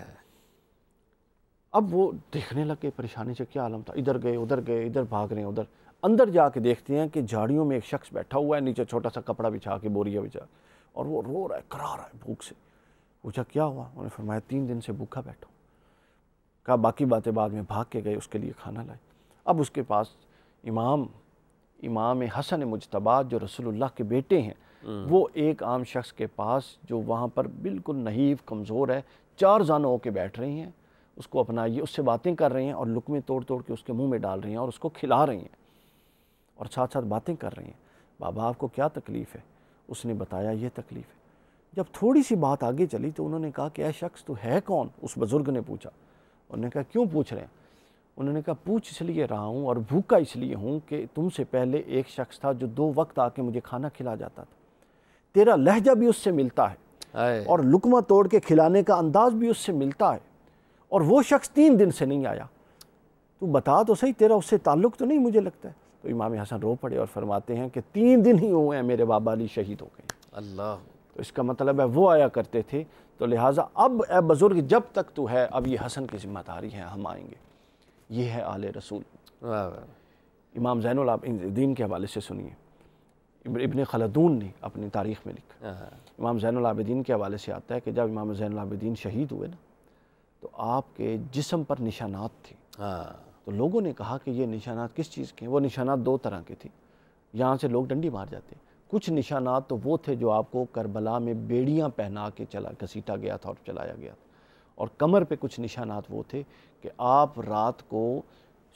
اب وہ دیکھنے لگے پریشانی سے کیا عالم تھا، ادھر گئے ادھر بھاگ رہے ہیں، ادھر اندر جا کے دیکھتے ہیں کہ جھاڑیوں میں ایک شخص بیٹھا ہوا ہے، نیچے چھوٹا سا کپڑا بچھا کے، بوریا بچھا، اور وہ رو رہا ہے، کرا رہا ہے بھوک سے۔ پوچھا کیا ہوا؟ انہوں نے فرمایا 3 دن سے بھوکا بیٹھا ہوں۔ کہا باقی باتیں بعد میں، بھاگ کے گئے، اس کے لیے کھانا لائے۔ اب اس کے پاس امام حسن مجتبی جو رسول اللہ کے بیٹے ہیں، وہ ایک عام شخص کے پاس جو وہاں پر بالکل نحیف کمزور ہے، 4 زانوں کے بیٹھ رہے ہیں، اس کو اپنائیے، اس سے باتیں کر رہے ہیں، اور لقمے توڑ توڑ کے اس کے منہ میں ڈال رہے ہیں، اور اس کو کھلا رہے ہیں، اور ساتھ ساتھ باتیں کر رہے ہیں۔ بابا آپ کو کیا تکلیف ہے؟ اس نے بتایا یہ تکلیف ہے۔ جب تھوڑی سی بات آگے چلی تو انہوں نے کہا کہ اے شخص تو ہے کون؟ اس بزرگ نے پوچھا۔ انہوں نے کہا کیوں پوچھ رہے ہیں؟ انہوں نے کہا پوچھ اس لیے رہا ہوں اور بھوکا اس لیے ہوں کہ تم سے پہلے ایک شخص تھا جو 2 وقت آ کے مجھے کھانا کھلا جاتا تھا، تیرا لہجہ بھی اس سے ملتا ہے، اور لقمہ توڑ کے کھلانے کا انداز بھی اس سے ملتا ہے، اور وہ شخص 3 دن سے نہیں آیا، تو بتا تو صحیح تیرا اس سے تعلق تو نہیں مجھے لگتا ہے۔ تو امام حسن رو پڑے اور فرماتے ہیں کہ 3 دن ہی ہوئے ہیں میرے بابا علی شہید ہو گئے۔ اللہ، تو اس کا مطلب ہے وہ آیا کرتے تھے، تو لہٰذا اب اے بزرگ جب تک تو ہے، اب یہ حسن کی ذمہ داری ہے، ہم آئیں گے۔ یہ ہے آل رسول۔ امام زین العابدین کے حوالے سے سنیے، ابن خلدون نے اپنی تاریخ میں لکھا، امام زین العابدین کے حوالے سے آتا ہے کہ جب امام زین العابدین شہید ہوئے نا، تو آپ کے جسم پر نشانات تھے، تو لوگوں نے کہا کہ یہ نشانات کس چیز کے ہیں؟ وہ نشانات 2 طرح کے تھے، یہاں سے لوگ ڈنڈی مار جاتے ہیں۔ کچھ نشانات تو وہ تھے جو آپ کو کربلا میں بیڑیاں پہنا کے گھسیٹا گیا تھا اور چلایا گیا تھا، اور کمر پہ کچھ نشانات وہ تھے کہ آپ رات کو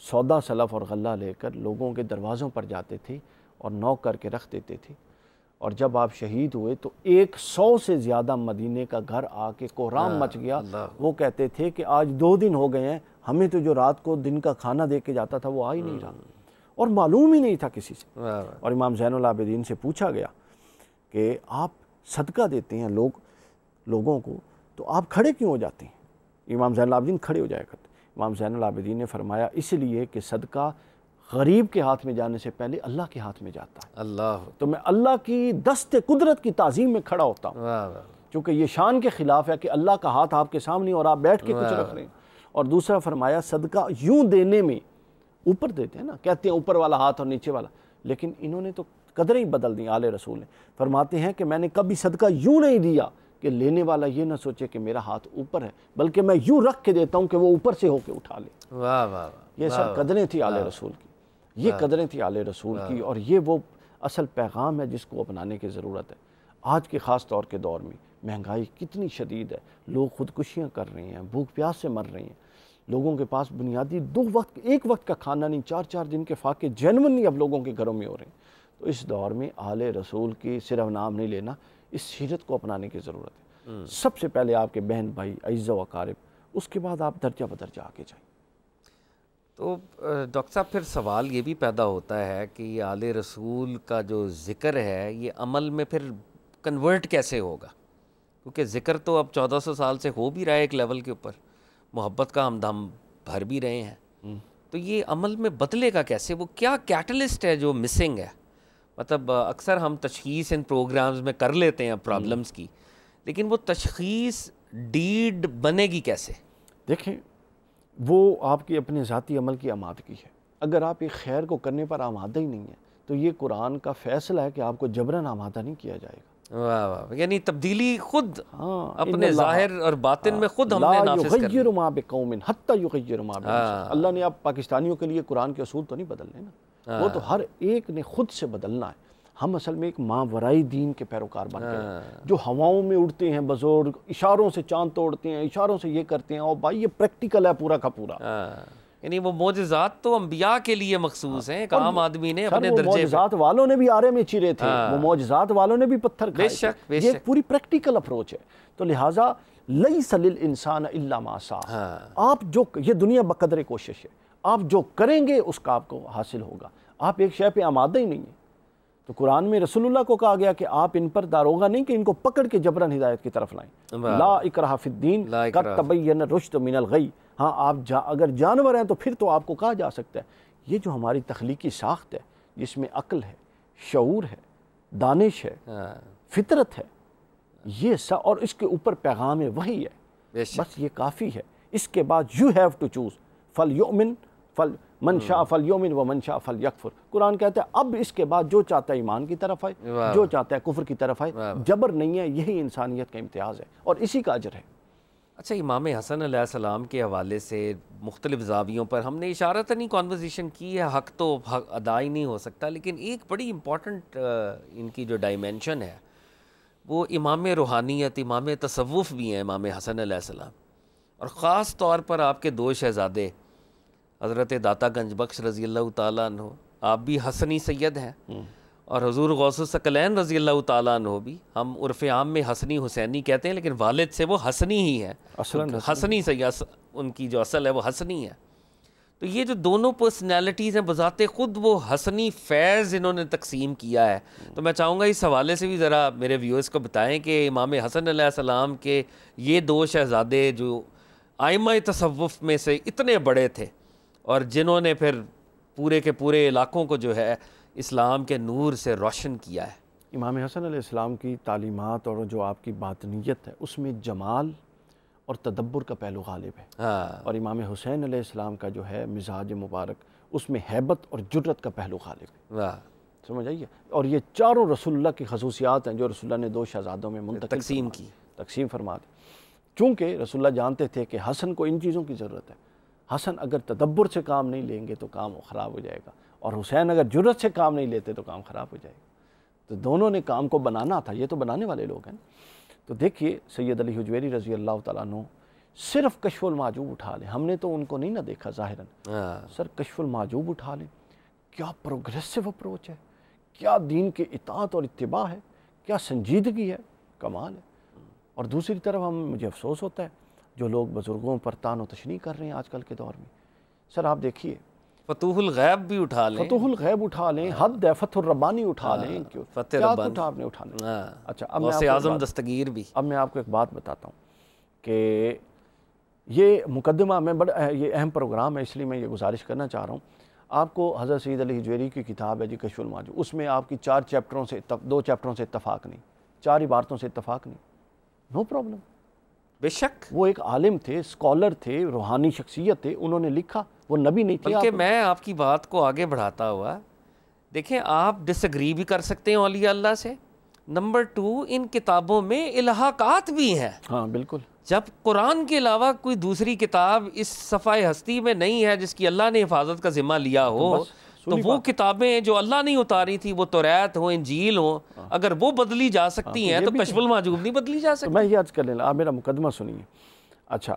سودا سلف اور غلہ لے کر لوگوں کے دروازوں پر جاتے تھے اور نوک کر کے رکھ دیتے تھے، اور جب آپ شہید ہوئے تو 100 سے زیادہ مدینے کا گھر آ کے کوہرام مچ گیا۔ وہ کہتے تھے کہ آج 2 دن ہو گئے ہیں، ہمیں تو جو رات کو دن کا کھانا دے کے جاتا تھا وہ آ ہی نہیں رہا، اور معلوم ہی نہیں تھا کسی سے۔ اور امام زین العابدین سے پوچھا گیا کہ آپ صدقہ دیتے ہیں لوگوں کو، تو آپ کھڑے کیوں ہو جاتے ہیں؟ امام زین العابدین کھڑے ہو جایا کرتے۔ امام زین العابدین نے فرمایا اس لیے کہ صدقہ غریب کے ہاتھ میں جانے سے پہلے اللہ کے ہاتھ میں جاتا ہے، اللہ، تو میں اللہ کی دست قدرت کی تعظیم میں کھڑا ہوتا ہوں، چونکہ یہ شان کے خلاف ہے کہ اللہ کا ہاتھ آپ کے سامنے اور آپ بیٹھ کے کچھ رکھ رہے ہیں۔ اور دوسرا فرمایا صدقہ یوں دینے میں، اوپر دیتے ہیں نا، کہتے ہیں اوپر والا ہاتھ اور نیچے والا، لیکن انہوں نے تو قدریں ہی بدل دیں آل رسول نے. فرماتے ہیں کہ میں نے کبھی صدقہ یوں نہیں دیا کہ لینے والا یہ نہ سوچے کہ میرا ہاتھ اوپر ہے، بلکہ میں یوں رکھ کے دیتا ہوں کہ وہ اوپر سے ہو کے اٹھا لے. واہ واہ، یہ سب قدریں تھی آل رسول کی، یہ قدریں تھی آل رسول کی، اور یہ وہ اصل پیغام ہے جس کو اپنانے کی ضرورت ہے. آج کے خاص طور کے دور میں مہنگائی کتنی شدید ہے، لوگ خودکشیاں کر رہے ہیں، بھوک پیاس سے مر رہے ہیں، لوگوں کے پاس بنیادی ایک وقت کا کھانا نہیں، 4 دن کے فاقے جینونلی اب لوگوں کے گھروں میں ہو رہے ہیں. تو اس دور میں آل رسول کی صرف نام نہیں لینا، اس سیرت کو اپنانے کی ضرورت ہے. سب سے پہلے آپ کے بہن بھائی، اعزہ و اقارب، اس کے بعد آپ درجہ بدرجہ آگے جائیں. تو ڈاکٹر صاحب پھر سوال یہ بھی پیدا ہوتا ہے کہ یہ آل رسول کا جو ذکر ہے یہ عمل میں پھر کنورٹ کیسے ہوگا؟ کیونکہ ذکر تو اب 1400 سال سے ہو بھی رہا ہے ایک لیول کے اوپر، محبت کا ہم دم بھر بھی رہے ہیں، تو یہ عمل میں بدلے گا کیسے؟ وہ کیا کیٹلسٹ ہے جو مسنگ ہے؟ مطلب اکثر ہم تشخیص ان پروگرامز میں کر لیتے ہیں پرابلمز کی، لیکن وہ تشخیص ڈیڈ بنے گی کیسے؟ دیکھیں، وہ آپ کی اپنے ذاتی عمل کی آمادگی ہے. اگر آپ ایک خیر کو کرنے پر آمادہ ہی نہیں ہے تو یہ قرآن کا فیصلہ ہے کہ آپ کو جبراً آمادہ نہیں کیا جائے گا. واہ واہ، یعنی تبدیلی خود اپنے ظاہر اور باطن میں خود ہم نے نافذ لا یغیر ما بقوم حتی یغیر ما بانفسہم. اللہ نے اب پاکستانیوں کے لیے قرآن کے اصول تو نہیں بدلنے نا، وہ تو ہر ایک نے خود سے بدلنا ہے. ہم اصل میں ایک ماورائی دین کے پیروکار بن گئے جو ہواؤں میں اڑتے ہیں بزرگ، اشاروں سے چاند توڑتے ہیں، اشاروں سے یہ کرتے ہیں. اور بھائی یہ پریکٹیکل ہے پورا کا پورا. یعنی وہ معجزات تو انبیاء کے لیے مخصوص ہیں، ایک عام آدمی نے اپنے وہ درجے پہ. معجزات والوں نے بھی آرے میں چیرے تھے، وہ معجزات والوں نے بھی پتھر کھائے تھے. بے یہ شک پوری پریکٹیکل اپروچ ہے. تو لہٰذا لیس للانسان الا ما سعی، آپ جو یہ دنیا بقدر کوشش ہے، آپ جو کریں گے اس کا آپ کو حاصل ہوگا. آپ ایک شے پہ آمادہ ہی نہیں ہیں. تو قرآن میں رسول اللہ کو کہا گیا کہ آپ ان پر داروغہ نہیں کہ ان کو پکڑ کے جبراً ہدایت کی طرف لائیں. لا اکراہ فی الدین قد تبین الرشد من الغی. ہاں آپ اگر جانور ہیں تو پھر تو آپ کو کہا جا سکتا ہے. یہ جو ہماری تخلیقی ساخت ہے جس میں عقل ہے، شعور ہے، دانش ہے، فطرت ہے، یہ اور اس کے اوپر پیغام وحی ہے، بس یہ کافی ہے. اس کے بعد یو ہیو ٹو چوز، فلیؤمن من شاء فلیؤمن ومن شاء فلیکفر. قرآن کہتا ہے اب اس کے بعد جو چاہتا ہے ایمان کی طرف آئے، جو چاہتا ہے کفر کی طرف آئے. جبر نہیں ہے، یہی انسانیت کا امتیاز ہے اور اسی کا اجر ہے. اچھا، امام حسن علیہ السلام کے حوالے سے مختلف زاویوں پر ہم نے اشارتاً کنورسیشن کی ہے، حق تو ادا ہی نہیں ہو سکتا، لیکن ایک بڑی امپورٹنٹ ان کی جو ڈائمینشن ہے وہ امام روحانیت، امام تصوف بھی ہیں امام حسن علیہ السلام. اور خاص طور پر آپ کے 2 شہزادے حضرت داتا گنج بخش رضی اللہ تعالیٰ عنہ، آپ بھی حسنی سید ہیں، اور حضور غوث الثقلین رضی اللہ تعالیٰ عنہ بھی، ہم عرف عام میں حسنی حسینی کہتے ہیں لیکن والد سے وہ حسنی ہی ہے، حسنی سید ان کی جو اصل ہے وہ حسنی ہے. تو یہ جو دونوں پرسنالٹیز ہیں بذات خود وہ حسنی فیض انہوں نے تقسیم کیا ہے. تو میں چاہوں گا اس حوالے سے بھی ذرا میرے ویورز کو بتائیں کہ امام حسن علیہ السلام کے یہ 2 شہزادے جو ائمہ تصوف میں سے اتنے بڑے تھے اور جنہوں نے پھر پورے کے پورے علاقوں کو جو ہے اسلام کے نور سے روشن کیا ہے. امام حسن علیہ السلام کی تعلیمات اور جو آپ کی باطنیت ہے اس میں جمال اور تدبر کا پہلو غالب ہے، اور امام حسین علیہ السلام کا جو ہے مزاج مبارک اس میں ہیبت اور جرت کا پہلو غالب ہے. سمجھ آئیے؟ اور یہ چاروں رسول اللہ کی خصوصیات ہیں جو رسول اللہ نے 2 شہزادوں میں منتقل تقسیم فرما دی. چونکہ رسول اللہ جانتے تھے کہ حسن کو ان چیزوں کی ضرورت ہے. حسن اگر تدبر سے کام نہیں لیں گے تو کام خراب ہو جائے گا، اور حسین اگر جرت سے کام نہیں لیتے تو کام خراب ہو جائے گا. تو دونوں نے کام کو بنانا تھا، یہ تو بنانے والے لوگ ہیں. تو دیکھیے سید علی حجویری رضی اللہ تعالیٰ عنہ صرف کشف المحجوب اٹھا لیں، ہم نے تو ان کو نہیں نہ دیکھا ظاہراً، سر کشف المحجوب اٹھا لیں، کیا پروگریسو اپروچ ہے، کیا دین کے اطاعت اور اتباع ہے، کیا سنجیدگی ہے، کمال ہے. اور دوسری طرف مجھے افسوس ہوتا ہے جو لوگ بزرگوں پر طعن و تشنیع کر رہے ہیں آج کل کے دور میں. سر آپ دیکھیے فتوح الغیب بھی اٹھا لیں، فتوح الغیب اٹھا لیں، حد ہے فتح الربانی اٹھا لیں، کیا کچھ آپ نے اٹھانا. اچھا اب غوث اعظم دستگیر بھی. اب میں آپ کو ایک بات بتاتا ہوں کہ یہ مقدمہ میں بڑا یہ اہم پروگرام ہے، اس لیے میں یہ گزارش کرنا چاہ رہا ہوں. آپ کو حضرت سید علی حجویری کی کتاب ہے جی کشف المحجوب، اس میں آپ کی 2 چیپٹروں سے اتفاق نہیں، 4 عبارتوں سے اتفاق نہیں. No problem. بے شک وہ ایک عالم تھے، اسکالر تھے، روحانی شخصیت تھے، انہوں نے لکھا، وہ نبی نہیں تھے. بلکہ میں آپ کی بات کو آگے بڑھاتا ہوا دیکھیں آپ ڈس ایگری بھی کر سکتے ہیں اولیاء اللہ سے. نمبر 2 ان کتابوں میں الحاقات بھی ہیں. ہاں بالکل. جب قرآن کے علاوہ کوئی دوسری کتاب اس صفحہ ہستی میں نہیں ہے جس کی اللہ نے حفاظت کا ذمہ لیا ہو تو وہ کتابیں جو اللہ نہیں اتاری تھی، وہ توریت ہو، انجیل ہو، اگر وہ بدلی جا سکتی ہیں تو کشف المحجوب نہیں بدلی جا سکتی. میں یہ عرض کر لینا، آپ میرا مقدمہ سنیے. اچھا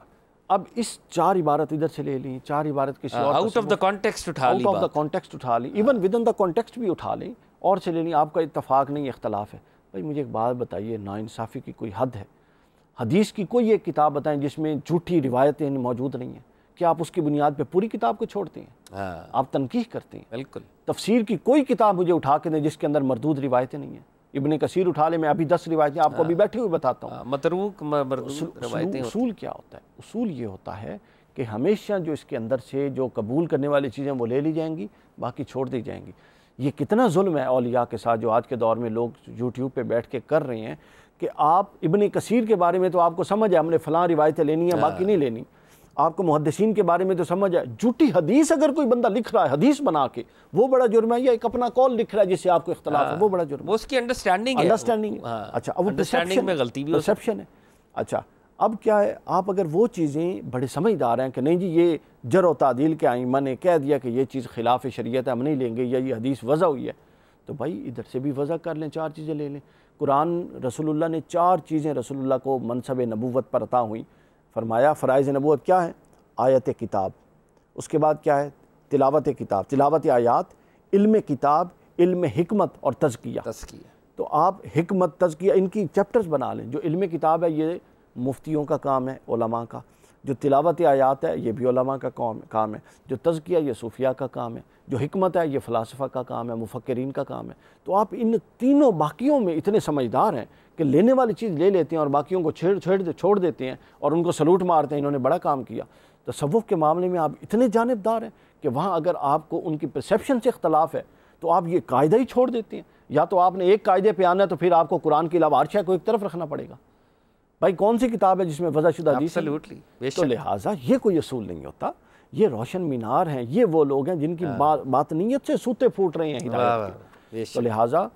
اب اس 4 عبارت ادھر سے لے لیں، 4 عبارت کسی اور آؤٹ آف دا کانٹیکسٹ اٹھا لی، آؤٹ آف دا کانٹیکسٹ اٹھا لی، even with in the context بھی اٹھا لیں اور سے لے لیں. آپ کا اتفاق نہیں، اختلاف ہے. بھائی مجھے ایک بات بتائیے، ناانصافی کی کوئی حد ہے؟ حدیث کی کوئی ایک کتاب بتائیں جس میں جھوٹی روایتیں موجود نہیں ہیں. کیا آپ اس کی بنیاد پہ پوری کتاب کو چھوڑتے ہیں؟ آپ تنقیح کرتے ہیں. بالکل. تفسیر کی کوئی کتاب مجھے اٹھا کے دیں جس کے اندر مردود روایتیں نہیں ہیں. ابن کثیر اٹھا لے، میں ابھی 10 روایتیں آپ کو ابھی بیٹھے ہوئے بتاتا ہوں. متروک مردود روایتیں. اصول کیا ہوتا ہے؟ اصول یہ ہوتا ہے کہ ہمیشہ جو اس کے اندر سے جو قبول کرنے والی چیزیں وہ لے لی جائیں گی، باقی چھوڑ دی جائیں گی. یہ کتنا ظلم ہے اولیاء کے ساتھ جو آج کے دور میں لوگ یوٹیوب پہ بیٹھ کے کر رہے ہیں کہ آپ ابن کثیر کے بارے میں تو آپ کو سمجھ ہے ہم نے فلاں روایتیں لینی ہیں، باقی نہیں لینی. آپ کو محدثین کے بارے میں تو سمجھ ہے، جھوٹی حدیث اگر کوئی بندہ لکھ رہا ہے حدیث بنا کے، وہ بڑا جرم ہے. یا ایک اپنا قول لکھ رہا ہے جس سے آپ کو اختلاف ہے، وہ بڑا جرم ہے. وہ اس کی انڈرسٹینڈنگ ہے. اچھا اب وہ انڈرسٹینڈنگ میں غلطی بھی پرسیپشن ہے. اچھا اب کیا ہے، آپ اگر وہ چیزیں بڑے سمجھدار ہیں کہ نہیں جی یہ جرح و تعدیل کے ائمہ نے کہہ دیا کہ یہ چیز خلاف شریعت ہے، ہم نہیں لیں گے، یا یہ حدیث وضع ہوئی ہے، تو بھائی ادھر سے بھی وضع کر لیں، 4 چیزیں لے لیں. قرآن رسول اللہ نے 4 چیزیں رسول اللہ کو منصب نبوت پر عطا ہوئیں. فرمایا فرائض نبوت کیا ہے؟ آیت کتاب. اس کے بعد کیا ہے؟ تلاوت کتاب، تلاوت آیات، علم کتاب، علم حکمت اور تزکیہ. تو آپ حکمت، تزکیہ ان کی چیپٹرز بنا لیں. جو علم کتاب ہے یہ مفتیوں کا کام ہے، علماء کا. جو تلاوت آیات ہے یہ بھی علماء کا کام ہے. جو تزکیہ یہ صوفیاء کا کام ہے. جو حکمت ہے یہ فلاسفہ کا کام ہے، مفکرین کا کام ہے. تو آپ ان تینوں باقیوں میں اتنے سمجھدار ہیں کہ لینے والی چیز لے لیتے ہیں اور باقیوں کو چھوڑ دیتے ہیں اور ان کو سلوٹ مارتے ہیں، انہوں نے بڑا کام کیا. تصوف کے معاملے میں آپ اتنے جانبدار ہیں کہ وہاں اگر آپ کو ان کی پرسیپشن سے اختلاف ہے تو آپ یہ قاعدہ ہی چھوڑ دیتے ہیں. یا تو آپ نے ایک قاعدے پہ آنا ہے تو پھر آپ کو قرآن کے علاوہ ہر شے کو ایک طرف رکھنا پڑے گا. بھائی کون سی کتاب ہے جس میں وضع شدہ حدیث ہے؟ تو لہٰذا یہ کوئی اصول نہیں ہوتا. یہ روشن مینار ہیں، یہ وہ لوگ ہیں جن کی باطنیت سے سوتے پھوٹ رہے ہیں ہدایت کے. تو لہٰذا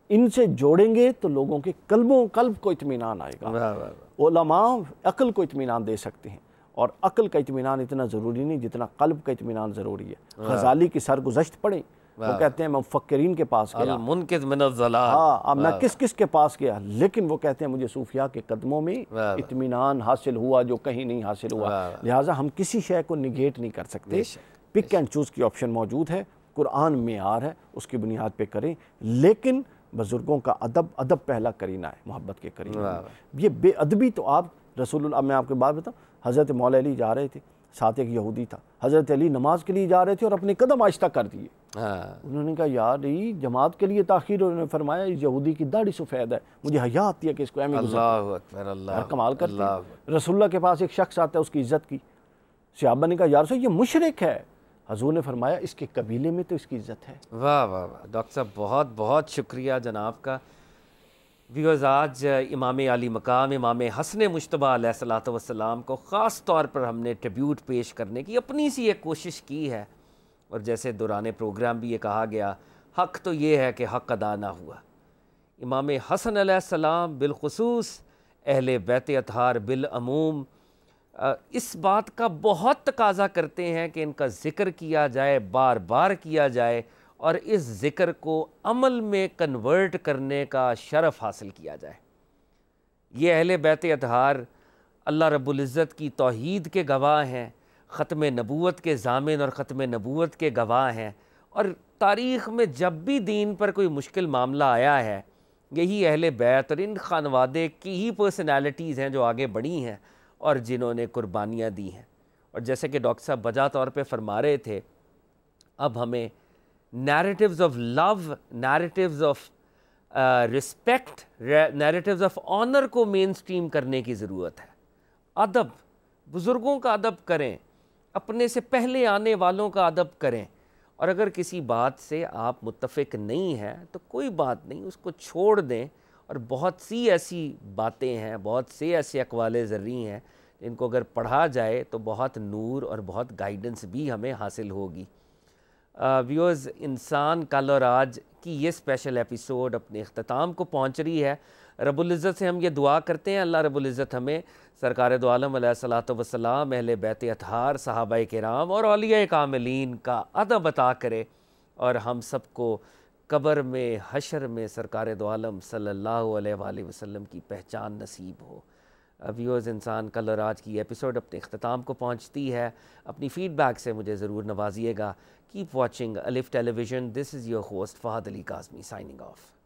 ان سے جوڑیں گے تو لوگوں کے قلب کو اطمینان آئے گا. علماء عقل کو اطمینان دے سکتے ہیں، اور عقل کا اطمینان اتنا ضروری نہیں جتنا قلب کا اطمینان ضروری ہے. غزالی کی سرگزشت پڑھیں، وہ کہتے ہیں میں مفکرین کے پاس گیا، المنقذ من الضلال. ہاں میں کس کے پاس گیا، لیکن وہ کہتے ہیں مجھے صوفیاء کے قدموں میں اطمینان حاصل ہوا جو کہیں نہیں حاصل ہوا. لہٰذا ہم کسی شے کو نگیٹ نہیں کر سکتے. پک اینڈ چوز کی آپشن موجود ہے. قرآن معیار ہے، اس کی بنیاد پہ کریں، لیکن بزرگوں کا ادب پہلا کرینہ ہے، محبت کے کرینہ. یہ بے ادبی تو آپ رسول اللہ، میں آپ کو بات بتاؤں، حضرت مولا علی جا رہے تھے، ساتھ ایک یہودی تھا. حضرت علی نماز کے لیے جا رہے تھے اور اپنے قدم آہستہ کر دیے. انہوں نے کہا یار جماعت کے لیے تاخیر. انہوں نے فرمایا اس یہودی کی داڑھی سفید ہے، مجھے حیا آتی ہے کہ اس کو ایمیں گزر. اللہ اکبر، اللہ کمال کرتے ہیں. رسول اللہ کے پاس ایک شخص آتا ہے، اس کی عزت کی. صحابہ نے کہا یا رسول یہ مشرک ہے. حضور نے فرمایا اس کے قبیلے میں تو اس کی عزت ہے. واہ واہ واہ ڈاکٹر صاحب، بہت بہت شکریہ جناب کا. ویورز، آج امام علی مقام امام حسن مجتبیٰ علیہ الصلوۃ والسلام کو خاص طور پر ہم نے ٹریبیوٹ پیش کرنے کی اپنی سی ایک کوشش کی ہے. اور جیسے دوران پروگرام بھی یہ کہا گیا، حق تو یہ ہے کہ حق ادا نہ ہوا. امام حسن علیہ السلام بالخصوص، اہل بیت اطہار بالعموم، اس بات کا بہت تقاضا کرتے ہیں کہ ان کا ذکر کیا جائے، بار بار کیا جائے، اور اس ذکر کو عمل میں کنورٹ کرنے کا شرف حاصل کیا جائے. یہ اہل بیت اطہار اللہ رب العزت کی توحید کے گواہ ہیں، ختم نبوت کے ضامن اور ختم نبوت کے گواہ ہیں. اور تاریخ میں جب بھی دین پر کوئی مشکل معاملہ آیا ہے، یہی اہل بیت اور ان خانوادے کی ہی پرسنالٹیز ہیں جو آگے بڑھی ہیں اور جنہوں نے قربانیاں دی ہیں. اور جیسے کہ ڈاکٹر صاحب بجا طور پہ فرما رہے تھے، اب ہمیں narratives of love, narratives of respect, narratives of honour کو مین سٹریم کرنے کی ضرورت ہے. ادب، بزرگوں کا ادب کریں، اپنے سے پہلے آنے والوں کا ادب کریں. اور اگر کسی بات سے آپ متفق نہیں ہیں تو کوئی بات نہیں، اس کو چھوڑ دیں. اور بہت سی ایسی باتیں ہیں، بہت سے ایسے اقوال زرعی ہیں جن کو اگر پڑھا جائے تو بہت نور اور بہت گائیڈنس بھی ہمیں حاصل ہوگی. ویورز، انسان کل اور آج کی یہ اسپیشل ایپیسوڈ اپنے اختتام کو پہنچ رہی ہے۔ رب العزت سے ہم یہ دعا کرتے ہیں اللہ رب العزت ہمیں سرکار دو عالم علیہ الصلوۃ والسلام، اہل بیت اطہار، صحابہ کرام اور اولیاء کاملین کا ادب عطا کرے، اور ہم سب کو قبر میں، حشر میں سرکار دو عالم صلی اللہ علیہ وآلہ وسلم کی پہچان نصیب ہو۔ ویورز، انسان کل اور آج کی ایپیسوڈ اپنے اختتام کو پہنچتی ہے۔ اپنی فیڈ بیک سے مجھے ضرور نوازیے گا۔ کیپ واچنگ الف television. This is your host Fahad Ali Kazmi signing of.